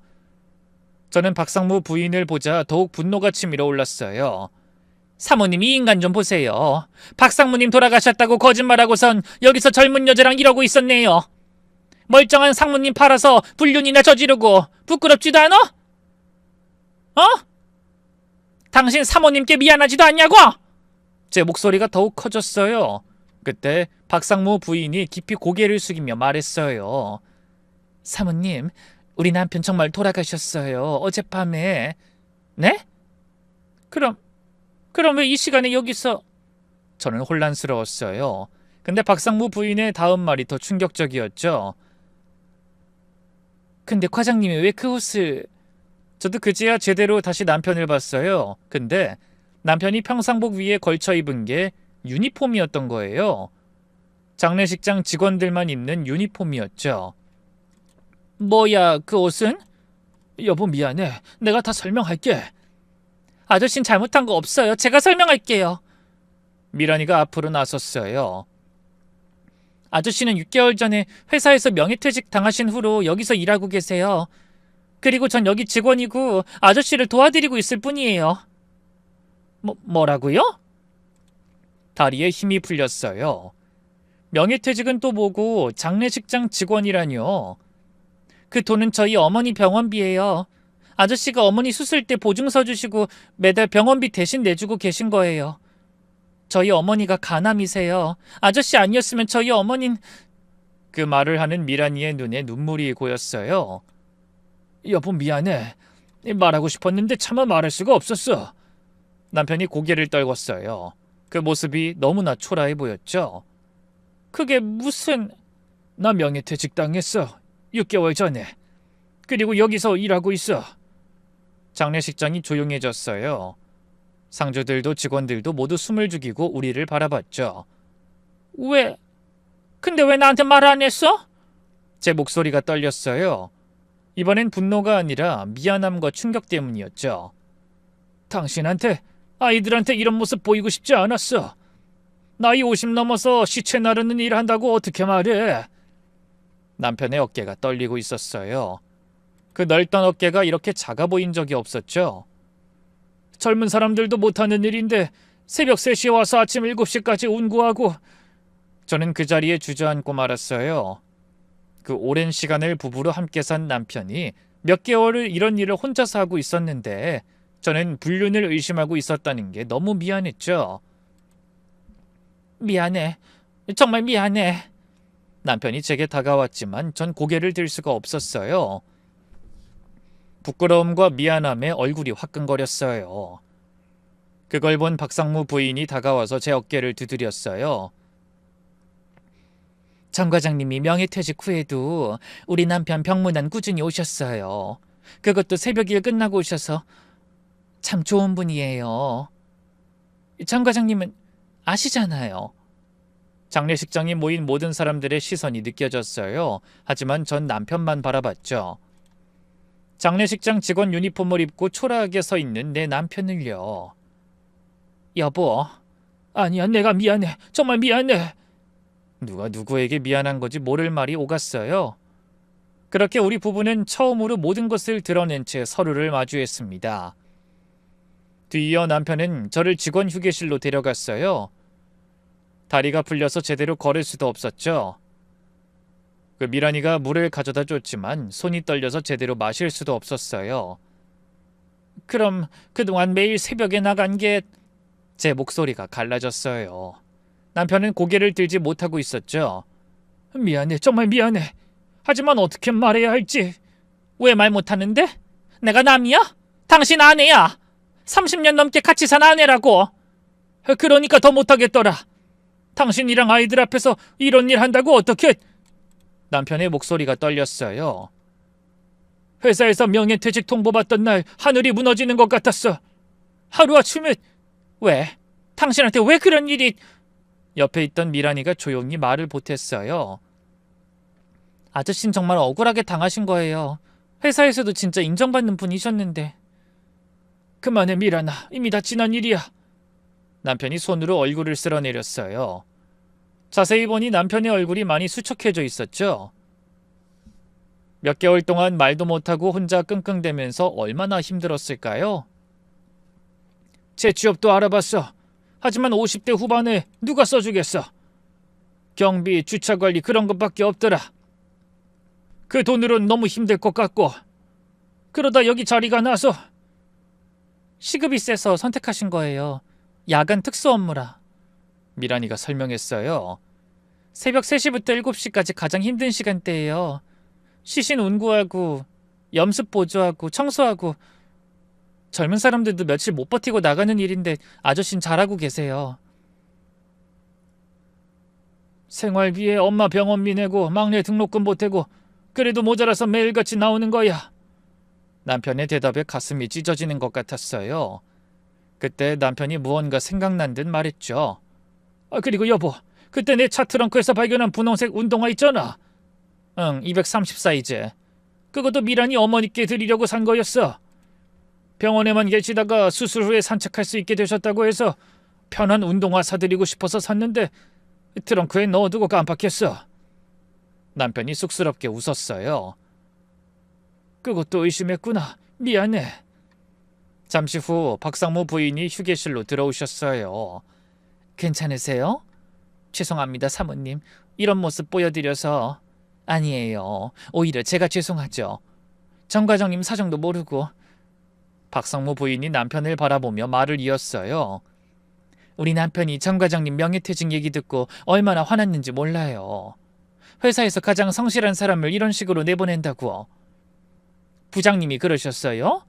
저는 박상무 부인을 보자 더욱 분노가 치밀어 올랐어요. 사모님 이 인간 좀 보세요. 박상무님 돌아가셨다고 거짓말하고선 여기서 젊은 여자랑 이러고 있었네요. 멀쩡한 상무님 팔아서 불륜이나 저지르고 부끄럽지도 않아? 어? 당신 사모님께 미안하지도 않냐고? 제 목소리가 더욱 커졌어요. 그때 박상무 부인이 깊이 고개를 숙이며 말했어요. 사모님, 우리 남편 정말 돌아가셨어요. 어젯밤에. 네? 그럼 왜 이 시간에 여기서... 저는 혼란스러웠어요. 근데 박상무 부인의 다음 말이 더 충격적이었죠. 근데 과장님이 왜 그 옷을... 저도 그제야 제대로 다시 남편을 봤어요. 근데 남편이 평상복 위에 걸쳐 입은 게 유니폼이었던 거예요. 장례식장 직원들만 입는 유니폼이었죠. 뭐야, 그 옷은? 여보 미안해. 내가 다 설명할게. 아저씨는 잘못한 거 없어요. 제가 설명할게요. 미란이가 앞으로 나섰어요. 아저씨는 6개월 전에 회사에서 명예퇴직 당하신 후로 여기서 일하고 계세요. 그리고 전 여기 직원이고 아저씨를 도와드리고 있을 뿐이에요. 뭐라고요? 다리에 힘이 풀렸어요. 명예퇴직은 또 뭐고 장례식장 직원이라뇨. 그 돈은 저희 어머니 병원비예요. 아저씨가 어머니 수술 때 보증서 주시고 매달 병원비 대신 내주고 계신 거예요. 저희 어머니가 간암이세요. 아저씨 아니었으면 저희 어머닌... 그 말을 하는 미란이의 눈에 눈물이 고였어요. 여보 미안해. 말하고 싶었는데 차마 말할 수가 없었어. 남편이 고개를 떨궜어요. 그 모습이 너무나 초라해 보였죠. 그게 무슨... 나 명예퇴직 당했어. 6개월 전에. 그리고 여기서 일하고 있어. 장례식장이 조용해졌어요. 상주들도 직원들도 모두 숨을 죽이고 우리를 바라봤죠. 왜? 근데 왜 나한테 말 안 했어? 제 목소리가 떨렸어요. 이번엔 분노가 아니라 미안함과 충격 때문이었죠. 당신한테, 아이들한테 이런 모습 보이고 싶지 않았어. 나이 50 넘어서 시체 나르는 일 한다고 어떻게 말해? 남편의 어깨가 떨리고 있었어요. 그 넓던 어깨가 이렇게 작아 보인 적이 없었죠. 젊은 사람들도 못하는 일인데 새벽 3시에 와서 아침 7시까지 운구하고... 저는 그 자리에 주저앉고 말았어요. 그 오랜 시간을 부부로 함께 산 남편이 몇 개월을 이런 일을 혼자서 하고 있었는데 저는 불륜을 의심하고 있었다는 게 너무 미안했죠. 미안해. 정말 미안해. 남편이 제게 다가왔지만 전 고개를 들 수가 없었어요. 부끄러움과 미안함에 얼굴이 화끈거렸어요. 그걸 본 박상무 부인이 다가와서 제 어깨를 두드렸어요. 정 과장님이 명예퇴직 후에도 우리 남편 병문안 꾸준히 오셨어요. 그것도 새벽 일 끝나고 오셔서 참 좋은 분이에요. 정 과장님은 아시잖아요. 장례식장에 모인 모든 사람들의 시선이 느껴졌어요. 하지만 전 남편만 바라봤죠. 장례식장 직원 유니폼을 입고 초라하게 서 있는 내 남편을요. 여보, 아니야, 내가 미안해. 정말 미안해. 누가 누구에게 미안한 건지 모를 말이 오갔어요. 그렇게 우리 부부는 처음으로 모든 것을 드러낸 채 서로를 마주했습니다. 뒤이어 남편은 저를 직원 휴게실로 데려갔어요. 다리가 풀려서 제대로 걸을 수도 없었죠. 그 미란이가 물을 가져다 줬지만 손이 떨려서 제대로 마실 수도 없었어요. 그럼 그동안 매일 새벽에 나간 게... 제 목소리가 갈라졌어요. 남편은 고개를 들지 못하고 있었죠. 미안해, 정말 미안해. 하지만 어떻게 말해야 할지. 왜 말 못하는데? 내가 남이야? 당신 아내야. 30년 넘게 같이 산 아내라고. 그러니까 더 못하겠더라. 당신이랑 아이들 앞에서 이런 일 한다고 어떻게... 남편의 목소리가 떨렸어요. 회사에서 명예퇴직 통보받던 날 하늘이 무너지는 것 같았어. 하루아침에... 왜? 당신한테 왜 그런 일이... 옆에 있던 미란이가 조용히 말을 보탰어요. 아저씨는 정말 억울하게 당하신 거예요. 회사에서도 진짜 인정받는 분이셨는데. 그만해 미란아. 이미 다 지난 일이야. 남편이 손으로 얼굴을 쓸어내렸어요. 자세히 보니 남편의 얼굴이 많이 수척해져 있었죠. 몇 개월 동안 말도 못하고 혼자 끙끙대면서 얼마나 힘들었을까요? 제 취업도 알아봤어. 하지만 50대 후반에 누가 써주겠어. 경비, 주차관리 그런 것밖에 없더라. 그 돈으로는 너무 힘들 것 같고. 그러다 여기 자리가 나서. 시급이 세서 선택하신 거예요. 야간 특수 업무라. 미란이가 설명했어요. 새벽 3시부터 7시까지 가장 힘든 시간대예요. 시신 운구하고 염습 보조하고 청소하고. 젊은 사람들도 며칠 못 버티고 나가는 일인데 아저씨는 잘하고 계세요. 생활비에 엄마 병원비 내고 막내 등록금 보태고 그래도 모자라서 매일같이 나오는 거야. 남편의 대답에 가슴이 찢어지는 것 같았어요. 그때 남편이 무언가 생각난 듯 말했죠. 그리고 여보, 그때 내 차 트렁크에서 발견한 분홍색 운동화 있잖아. 응, 230 사이즈. 그것도 미란이 어머니께 드리려고 산 거였어. 병원에만 계시다가 수술 후에 산책할 수 있게 되셨다고 해서 편한 운동화 사드리고 싶어서 샀는데 트렁크에 넣어두고 깜빡했어. 남편이 쑥스럽게 웃었어요. 그것도 의심했구나. 미안해. 잠시 후 박상무 부인이 휴게실로 들어오셨어요. 괜찮으세요? 죄송합니다, 사모님. 이런 모습 보여드려서. 아니에요. 오히려 제가 죄송하죠. 정 과장님 사정도 모르고. 박상무 부인이 남편을 바라보며 말을 이었어요. 우리 남편이 정 과장님 명예퇴직 얘기 듣고 얼마나 화났는지 몰라요. 회사에서 가장 성실한 사람을 이런 식으로 내보낸다고. 부장님이 그러셨어요?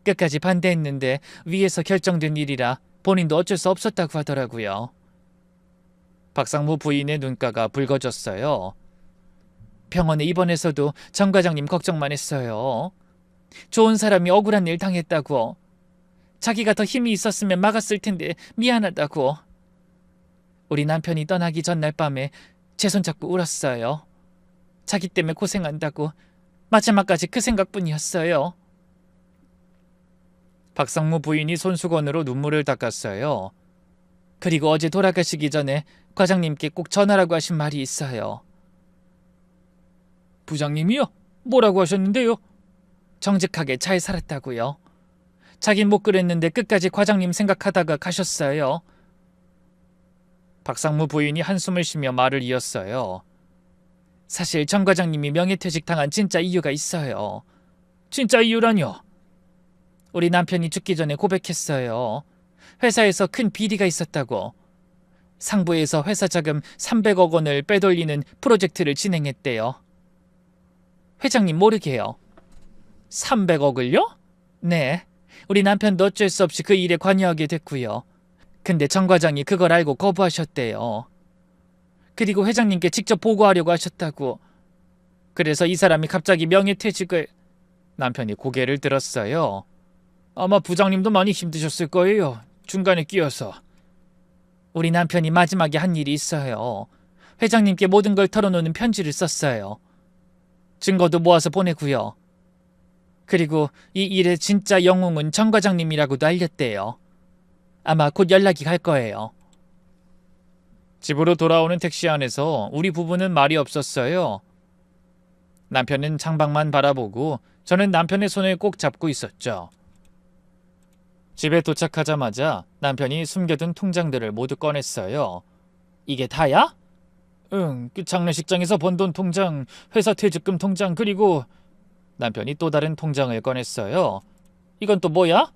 끝까지 반대했는데 위에서 결정된 일이라 본인도 어쩔 수 없었다고 하더라고요. 박상무 부인의 눈가가 붉어졌어요. 병원에 입원해서도 정 과장님 걱정만 했어요. 좋은 사람이 억울한 일 당했다고. 자기가 더 힘이 있었으면 막았을 텐데 미안하다고. 우리 남편이 떠나기 전날 밤에 제 손잡고 울었어요. 자기 때문에 고생한다고. 마지막까지 그 생각뿐이었어요. 박상무 부인이 손수건으로 눈물을 닦았어요. 그리고 어제 돌아가시기 전에 과장님께 꼭 전하라고 하신 말이 있어요. 부장님이요? 뭐라고 하셨는데요? 정직하게 잘 살았다고요. 자긴 못 그랬는데 끝까지 과장님 생각하다가 가셨어요. 박상무 부인이 한숨을 쉬며 말을 이었어요. 사실 정 과장님이 명예퇴직 당한 진짜 이유가 있어요. 진짜 이유라뇨? 우리 남편이 죽기 전에 고백했어요. 회사에서 큰 비리가 있었다고. 상부에서 회사 자금 300억 원을 빼돌리는 프로젝트를 진행했대요. 회장님 모르게요. 300억을요? 네. 우리 남편도 어쩔 수 없이 그 일에 관여하게 됐고요. 근데 정 과장이 그걸 알고 거부하셨대요. 그리고 회장님께 직접 보고하려고 하셨다고. 그래서 이 사람이 갑자기 명예퇴직을... 남편이 고개를 들었어요. 아마 부장님도 많이 힘드셨을 거예요. 중간에 끼어서. 우리 남편이 마지막에 한 일이 있어요. 회장님께 모든 걸 털어놓는 편지를 썼어요. 증거도 모아서 보내고요. 그리고 이 일의 진짜 영웅은 정 과장님이라고도 알렸대요. 아마 곧 연락이 갈 거예요. 집으로 돌아오는 택시 안에서 우리 부부는 말이 없었어요. 남편은 창밖만 바라보고 저는 남편의 손을 꼭 잡고 있었죠. 집에 도착하자마자 남편이 숨겨둔 통장들을 모두 꺼냈어요. 이게 다야? 응, 그 장례식장에서 번 돈 통장, 회사 퇴직금 통장, 그리고 남편이 또 다른 통장을 꺼냈어요. 이건 또 뭐야?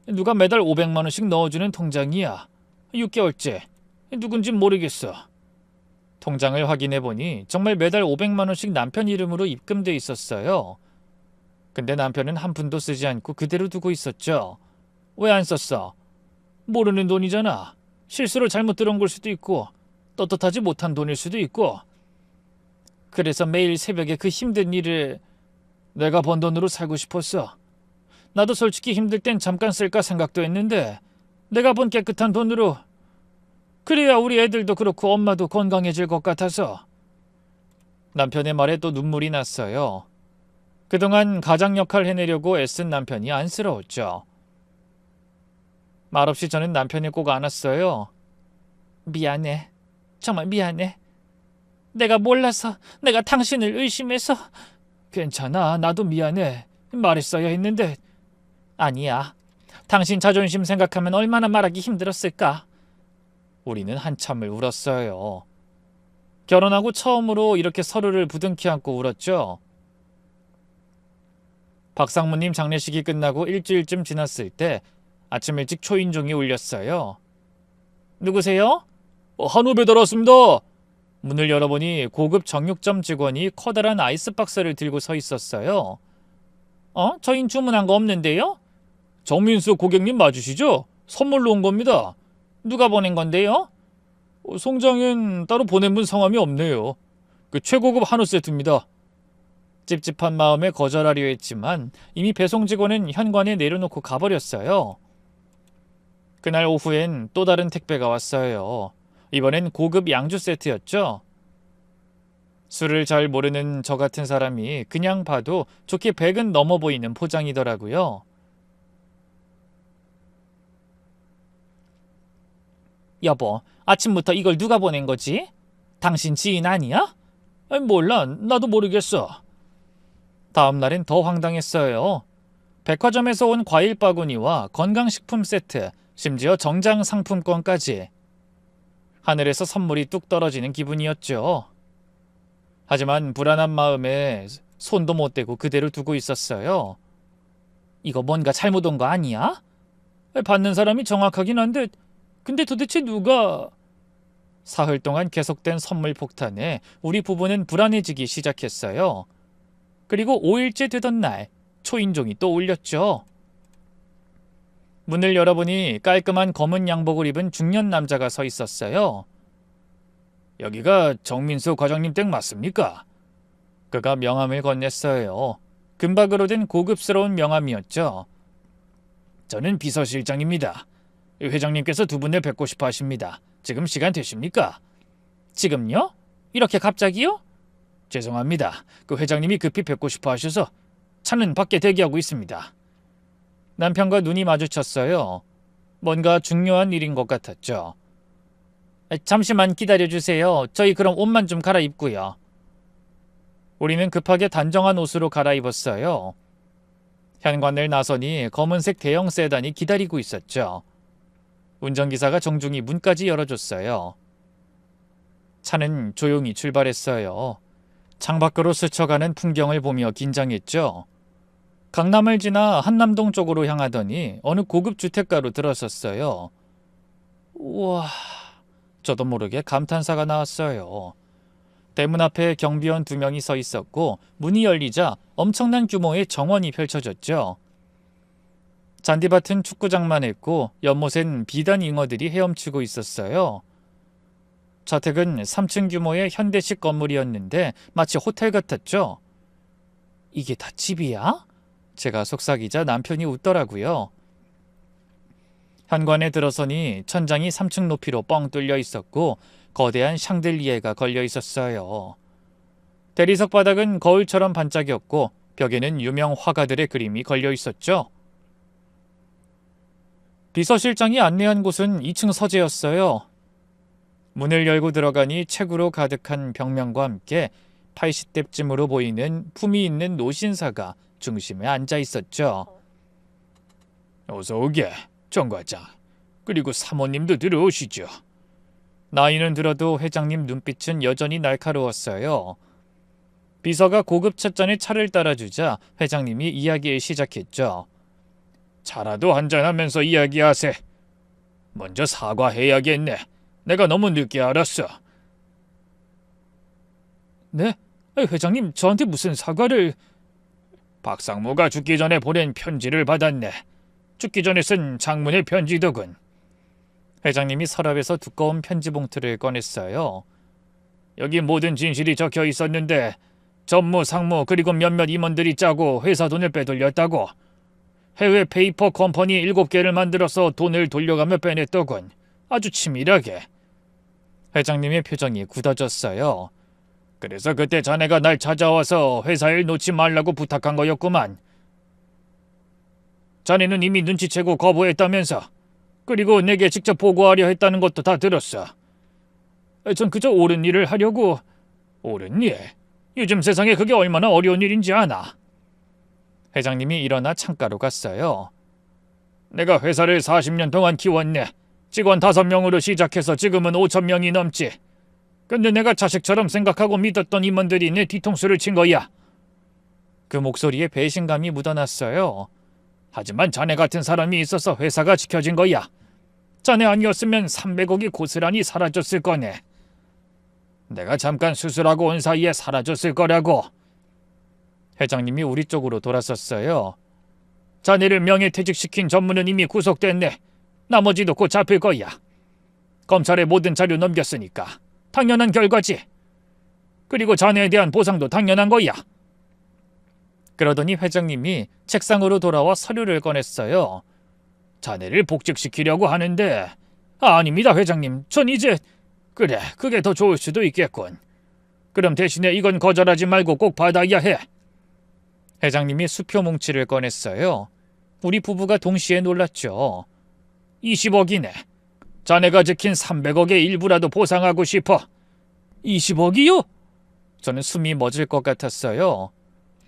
누가 매달 500만 원씩 넣어주는 통장이야. 6개월째. 누군진 모르겠어. 통장을 확인해보니 정말 매달 500만 원씩 남편 이름으로 입금돼 있었어요. 근데 남편은 한 푼도 쓰지 않고 그대로 두고 있었죠. 왜 안 썼어? 모르는 돈이잖아. 실수로 잘못 들어온 걸 수도 있고 떳떳하지 못한 돈일 수도 있고. 그래서 매일 새벽에 그 힘든 일을 내가 번 돈으로 살고 싶었어. 나도 솔직히 힘들 땐 잠깐 쓸까 생각도 했는데 내가 번 깨끗한 돈으로 그래야 우리 애들도 그렇고 엄마도 건강해질 것 같아서. 남편의 말에 또 눈물이 났어요. 그동안 가장 역할 해내려고 애쓴 남편이 안쓰러웠죠. 말없이 저는 남편을 꼭 안았어요. 미안해. 정말 미안해. 내가 몰라서, 내가 당신을 의심해서. 괜찮아. 나도 미안해. 말했어야 했는데. 아니야. 당신 자존심 생각하면 얼마나 말하기 힘들었을까. 우리는 한참을 울었어요. 결혼하고 처음으로 이렇게 서로를 부둥켜 안고 울었죠. 박상무님 장례식이 끝나고 일주일쯤 지났을 때 아침 일찍 초인종이 울렸어요. 누구세요? 한우 배달 왔습니다. 문을 열어보니 고급 정육점 직원이 커다란 아이스박스를 들고 서 있었어요. 저흰 주문한 거 없는데요? 정민수 고객님 맞으시죠? 선물로 온 겁니다. 누가 보낸 건데요? 송장엔 따로 보낸 분 성함이 없네요. 그 최고급 한우 세트입니다. 찝찝한 마음에 거절하려 했지만 이미 배송 직원은 현관에 내려놓고 가버렸어요. 그날 오후엔 또 다른 택배가 왔어요. 이번엔 고급 양주 세트였죠. 술을 잘 모르는 저 같은 사람이 그냥 봐도 좋게 100은 넘어 보이는 포장이더라고요. 여보, 아침부터 이걸 누가 보낸 거지? 당신 지인 아니야? 몰라, 나도 모르겠어. 다음 날엔 더 황당했어요. 백화점에서 온 과일 바구니와 건강식품 세트, 심지어 정장 상품권까지. 하늘에서 선물이 뚝 떨어지는 기분이었죠. 하지만 불안한 마음에 손도 못 대고 그대로 두고 있었어요. 이거 뭔가 잘못 온 거 아니야? 받는 사람이 정확하긴 한데 근데 도대체 누가... 사흘 동안 계속된 선물 폭탄에 우리 부부는 불안해지기 시작했어요. 그리고 5일째 되던 날 초인종이 또 울렸죠. 문을 열어보니 깔끔한 검은 양복을 입은 중년 남자가 서 있었어요. 여기가 정민수 과장님 댁 맞습니까? 그가 명함을 건넸어요. 금박으로 된 고급스러운 명함이었죠. 저는 비서실장입니다. 회장님께서 두 분을 뵙고 싶어 하십니다. 지금 시간 되십니까? 지금요? 이렇게 갑자기요? 죄송합니다. 그 회장님이 급히 뵙고 싶어 하셔서 차는 밖에 대기하고 있습니다. 남편과 눈이 마주쳤어요. 뭔가 중요한 일인 것 같았죠. 잠시만 기다려주세요. 저희 그럼 옷만 좀 갈아입고요. 우리는 급하게 단정한 옷으로 갈아입었어요. 현관을 나서니 검은색 대형 세단이 기다리고 있었죠. 운전기사가 정중히 문까지 열어줬어요. 차는 조용히 출발했어요. 창밖으로 스쳐가는 풍경을 보며 긴장했죠. 강남을 지나 한남동 쪽으로 향하더니 어느 고급 주택가로 들어섰어요. 우와, 저도 모르게 감탄사가 나왔어요. 대문 앞에 경비원 2명이 서 있었고 문이 열리자 엄청난 규모의 정원이 펼쳐졌죠. 잔디밭은 축구장만 했고 연못엔 비단 잉어들이 헤엄치고 있었어요. 저택은 3층 규모의 현대식 건물이었는데 마치 호텔 같았죠. 이게 다 집이야? 제가 속삭이자 남편이 웃더라고요. 현관에 들어서니 천장이 3층 높이로 뻥 뚫려 있었고 거대한 샹들리에가 걸려 있었어요. 대리석 바닥은 거울처럼 반짝였고 벽에는 유명 화가들의 그림이 걸려 있었죠. 비서실장이 안내한 곳은 2층 서재였어요. 문을 열고 들어가니 책으로 가득한 벽면과 함께 80대쯤으로 보이는 품위 있는 노신사가 중심에 앉아 있었죠. 어서 오게, 정 과장. 그리고 사모님도 들어오시죠. 나이는 들어도 회장님 눈빛은 여전히 날카로웠어요. 비서가 고급 찻잔에 차를 따라주자 회장님이 이야기를 시작했죠. 차라도 한잔하면서 이야기하세. 먼저 사과해야겠네. 내가 너무 늦게 알았어. 네? 회장님, 저한테 무슨 사과를... 박상무가 죽기 전에 보낸 편지를 받았네. 죽기 전에 쓴 장문의 편지더군. 회장님이 서랍에서 두꺼운 편지 봉투를 꺼냈어요. 여기 모든 진실이 적혀 있었는데 전무, 상무 그리고 몇몇 임원들이 짜고 회사 돈을 빼돌렸다고. 해외 페이퍼 컴퍼니 7개를 만들어서 돈을 돌려가며 빼냈더군. 아주 치밀하게. 회장님의 표정이 굳어졌어요. 그래서 그때 자네가 날 찾아와서 회사 일 놓지 말라고 부탁한 거였구만. 자네는 이미 눈치채고 거부했다면서. 그리고 내게 직접 보고하려 했다는 것도 다 들었어. 전 그저 옳은 일을 하려고... 옳은 일? 요즘 세상에 그게 얼마나 어려운 일인지 아나? 회장님이 일어나 창가로 갔어요. 내가 회사를 40년 동안 키웠네. 직원 5명으로 시작해서 지금은 5,000명이 넘지. 근데 내가 자식처럼 생각하고 믿었던 임원들이 내 뒤통수를 친 거야. 그 목소리에 배신감이 묻어났어요. 하지만 자네 같은 사람이 있어서 회사가 지켜진 거야. 자네 아니었으면 300억이 고스란히 사라졌을 거네. 내가 잠깐 수술하고 온 사이에 사라졌을 거라고. 회장님이 우리 쪽으로 돌아섰어요. 자네를 명예퇴직시킨 전무는 이미 구속됐네. 나머지도 곧 잡힐 거야. 검찰에 모든 자료 넘겼으니까 당연한 결과지. 그리고 자네에 대한 보상도 당연한 거야. 그러더니 회장님이 책상으로 돌아와 서류를 꺼냈어요. 자네를 복직시키려고 하는데... 아닙니다, 회장님. 전 이제... 그래, 그게 더 좋을 수도 있겠군. 그럼 대신에 이건 거절하지 말고 꼭 받아야 해. 회장님이 수표 뭉치를 꺼냈어요. 우리 부부가 동시에 놀랐죠. 20억이네. 자네가 지킨 300억의 일부라도 보상하고 싶어. 20억이요? 저는 숨이 멎을 것 같았어요.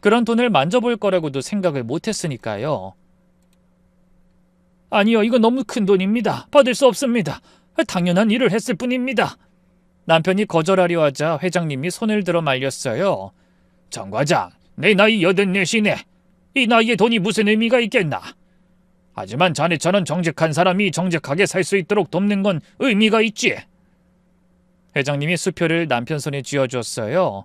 그런 돈을 만져볼 거라고도 생각을 못했으니까요. 아니요, 이건 너무 큰 돈입니다. 받을 수 없습니다. 당연한 일을 했을 뿐입니다. 남편이 거절하려 하자 회장님이 손을 들어 말렸어요. 정 과장, 내 나이 84이네. 이 나이에 돈이 무슨 의미가 있겠나. 하지만 자네처럼 정직한 사람이 정직하게 살 수 있도록 돕는 건 의미가 있지. 회장님이 수표를 남편 손에 쥐어줬어요.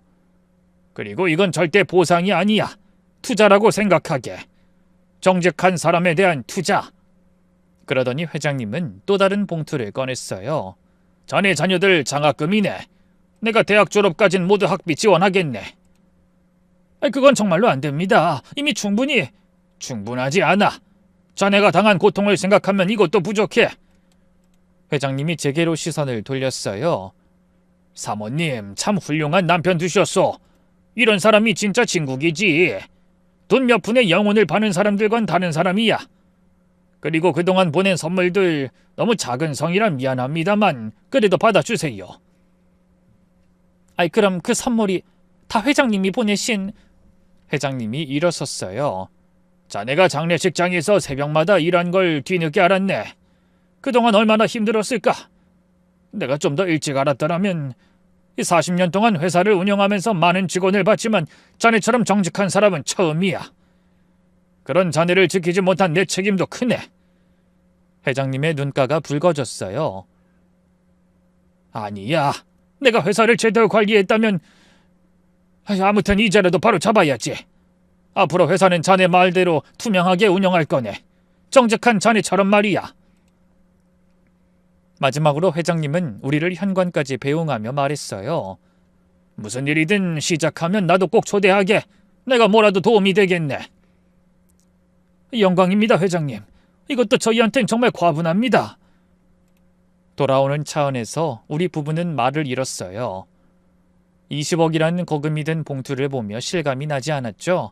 그리고 이건 절대 보상이 아니야. 투자라고 생각하게. 정직한 사람에 대한 투자. 그러더니 회장님은 또 다른 봉투를 꺼냈어요. 자네 자녀들 장학금이네. 내가 대학 졸업까진 모두 학비 지원하겠네. 그건 정말로 안 됩니다. 이미 충분하지 않아. 자네가 당한 고통을 생각하면 이것도 부족해. 회장님이 제게로 시선을 돌렸어요. 사모님, 참 훌륭한 남편 두셨소. 이런 사람이 진짜 진국이지. 돈 몇 푼에 영혼을 파는 사람들과는 다른 사람이야. 그리고 그동안 보낸 선물들 너무 작은 성이라 미안합니다만 그래도 받아주세요. 그럼 그 선물이 다 회장님이 보내신... 회장님이 일어섰어요. 자네가 장례식장에서 새벽마다 일한 걸 뒤늦게 알았네. 그동안 얼마나 힘들었을까. 내가 좀 더 일찍 알았더라면... 40년 동안 회사를 운영하면서 많은 직원을 봤지만 자네처럼 정직한 사람은 처음이야. 그런 자네를 지키지 못한 내 책임도 크네. 회장님의 눈가가 붉어졌어요. 아니야. 내가 회사를 제대로 관리했다면... 아무튼 이제라도 바로 잡아야지. 앞으로 회사는 자네 말대로 투명하게 운영할 거네. 정직한 자네처럼 말이야. 마지막으로 회장님은 우리를 현관까지 배웅하며 말했어요. 무슨 일이든 시작하면 나도 꼭 초대하게. 내가 뭐라도 도움이 되겠네. 영광입니다, 회장님. 이것도 저희한텐 정말 과분합니다. 돌아오는 차 안에서 우리 부부는 말을 잃었어요. 20억이라는 거금이 든 봉투를 보며 실감이 나지 않았죠.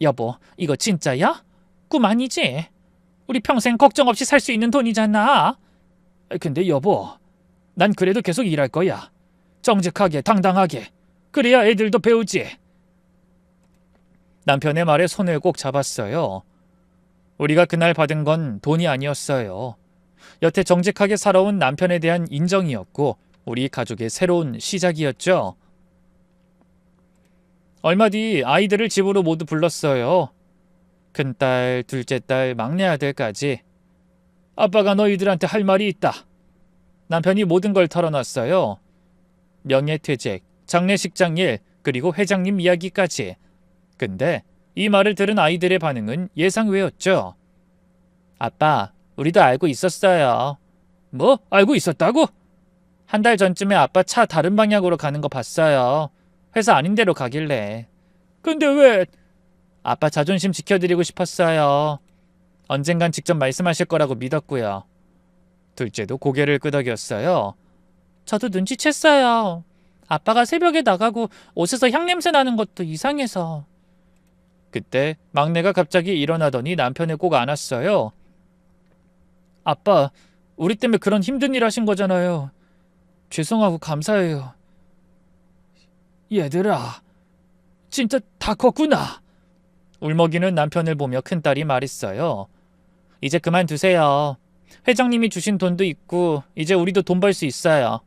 여보, 이거 진짜야? 꿈 아니지? 우리 평생 걱정 없이 살 수 있는 돈이잖아. 근데 여보, 난 그래도 계속 일할 거야. 정직하게, 당당하게. 그래야 애들도 배우지. 남편의 말에 손을 꼭 잡았어요. 우리가 그날 받은 건 돈이 아니었어요. 여태 정직하게 살아온 남편에 대한 인정이었고 우리 가족의 새로운 시작이었죠. 얼마 뒤 아이들을 집으로 모두 불렀어요. 큰딸, 둘째 딸, 막내 아들까지. 아빠가 너희들한테 할 말이 있다. 남편이 모든 걸 털어놨어요. 명예퇴직, 장례식장 일, 그리고 회장님 이야기까지. 근데 이 말을 들은 아이들의 반응은 예상 외였죠. 아빠, 우리도 알고 있었어요. 뭐? 알고 있었다고? 한 달 전쯤에 아빠 차 다른 방향으로 가는 거 봤어요. 회사 아닌 데로 가길래. 근데 왜? 아빠 자존심 지켜드리고 싶었어요. 언젠간 직접 말씀하실 거라고 믿었고요. 둘째도 고개를 끄덕였어요. 저도 눈치챘어요. 아빠가 새벽에 나가고 옷에서 향냄새 나는 것도 이상해서. 그때 막내가 갑자기 일어나더니 남편을 꼭 안았어요. 아빠, 우리 때문에 그런 힘든 일 하신 거잖아요. 죄송하고 감사해요. 얘들아, 진짜 다 컸구나. 울먹이는 남편을 보며 큰딸이 말했어요. 이제 그만두세요. 회장님이 주신 돈도 있고 이제 우리도 돈 벌 수 있어요.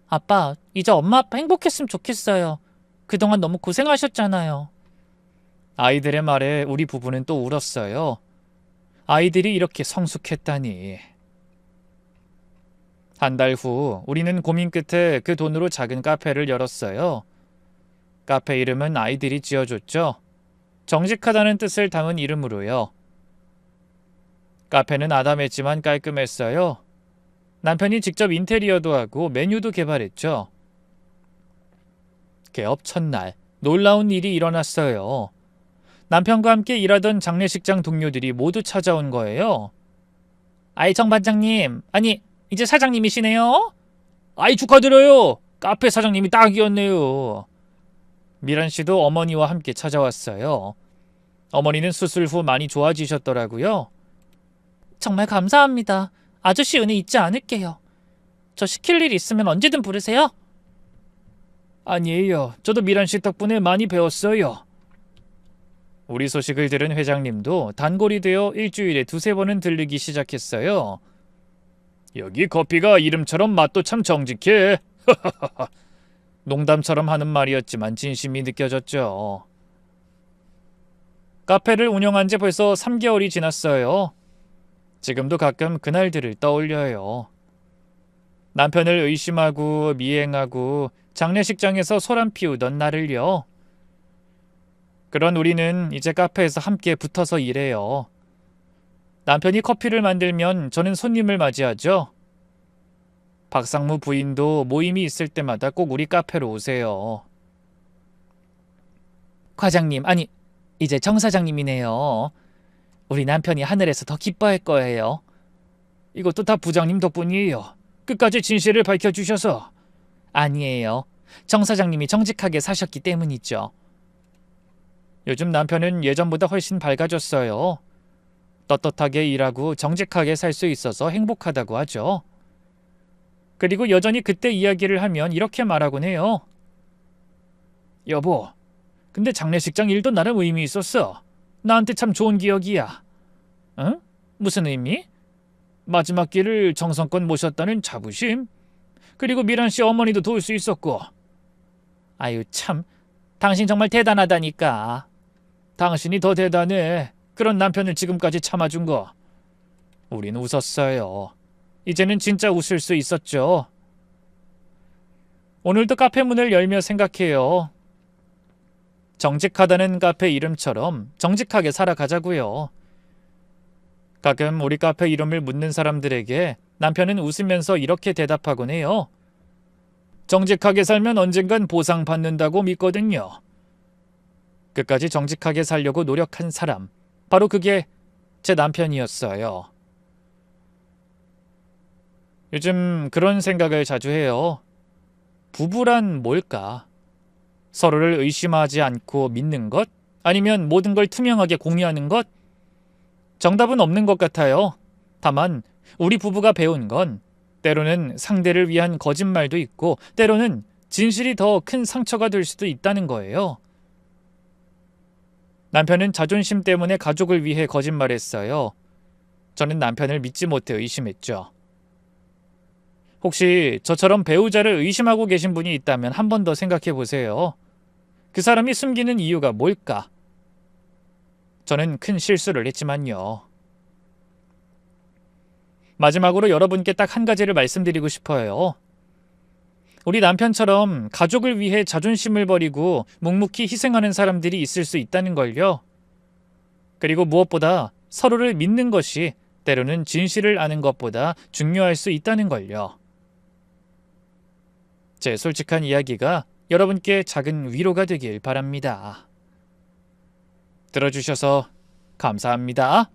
아빠, 이제 엄마 아빠 행복했으면 좋겠어요. 그동안 너무 고생하셨잖아요. 아이들의 말에 우리 부부는 또 울었어요. 아이들이 이렇게 성숙했다니. 한 달 후 우리는 고민 끝에 그 돈으로 작은 카페를 열었어요. 카페 이름은 아이들이 지어줬죠. 정직하다는 뜻을 담은 이름으로요. 카페는 아담했지만 깔끔했어요. 남편이 직접 인테리어도 하고 메뉴도 개발했죠. 개업 첫날 놀라운 일이 일어났어요. 남편과 함께 일하던 장례식장 동료들이 모두 찾아온 거예요. 아이 정 반장님, 아니 이제 사장님이시네요? 아이 축하드려요. 카페 사장님이 딱이었네요. 미란 씨도 어머니와 함께 찾아왔어요. 어머니는 수술 후 많이 좋아지셨더라고요. 정말 감사합니다. 아저씨 은혜 잊지 않을게요. 저 시킬 일 있으면 언제든 부르세요. 아니에요. 저도 미란 씨 덕분에 많이 배웠어요. 우리 소식을 들은 회장님도 단골이 되어 일주일에 두세 번은 들르기 시작했어요. 여기 커피가 이름처럼 맛도 참 정직해. 농담처럼 하는 말이었지만 진심이 느껴졌죠. 카페를 운영한 지 벌써 3개월이 지났어요. 지금도 가끔 그날들을 떠올려요. 남편을 의심하고 미행하고 장례식장에서 소란 피우던 날을요. 그런 우리는 이제 카페에서 함께 붙어서 일해요. 남편이 커피를 만들면 저는 손님을 맞이하죠. 박상무 부인도 모임이 있을 때마다 꼭 우리 카페로 오세요. 과장님, 아니 이제 정 사장님이네요. 우리 남편이 하늘에서 더 기뻐할 거예요. 이것도 다 부장님 덕분이에요. 끝까지 진실을 밝혀주셔서. 아니에요. 정 사장님이 정직하게 사셨기 때문이죠. 요즘 남편은 예전보다 훨씬 밝아졌어요. 떳떳하게 일하고 정직하게 살 수 있어서 행복하다고 하죠. 그리고 여전히 그때 이야기를 하면 이렇게 말하곤 해요. 여보, 근데 장례식장 일도 나름 의미 있었어. 나한테 참 좋은 기억이야. 응? 무슨 의미? 마지막 길을 정성껏 모셨다는 자부심? 그리고 미란 씨 어머니도 도울 수 있었고. 아유 참, 당신 정말 대단하다니까. 당신이 더 대단해. 그런 남편을 지금까지 참아준 거. 우린 웃었어요. 이제는 진짜 웃을 수 있었죠. 오늘도 카페 문을 열며 생각해요. 정직하다는 카페 이름처럼 정직하게 살아가자고요. 가끔 우리 카페 이름을 묻는 사람들에게 남편은 웃으면서 이렇게 대답하곤 해요. 정직하게 살면 언젠간 보상받는다고 믿거든요. 끝까지 정직하게 살려고 노력한 사람, 바로 그게 제 남편이었어요. 요즘 그런 생각을 자주 해요. 부부란 뭘까? 서로를 의심하지 않고 믿는 것? 아니면 모든 걸 투명하게 공유하는 것? 정답은 없는 것 같아요. 다만 우리 부부가 배운 건 때로는 상대를 위한 거짓말도 있고 때로는 진실이 더 큰 상처가 될 수도 있다는 거예요. 남편은 자존심 때문에 가족을 위해 거짓말했어요. 저는 남편을 믿지 못해 의심했죠. 혹시 저처럼 배우자를 의심하고 계신 분이 있다면 한 번 더 생각해 보세요. 그 사람이 숨기는 이유가 뭘까? 저는 큰 실수를 했지만요. 마지막으로 여러분께 딱 한 가지를 말씀드리고 싶어요. 우리 남편처럼 가족을 위해 자존심을 버리고 묵묵히 희생하는 사람들이 있을 수 있다는 걸요. 그리고 무엇보다 서로를 믿는 것이 때로는 진실을 아는 것보다 중요할 수 있다는 걸요. 제 솔직한 이야기가 여러분께 작은 위로가 되길 바랍니다. 들어주셔서 감사합니다.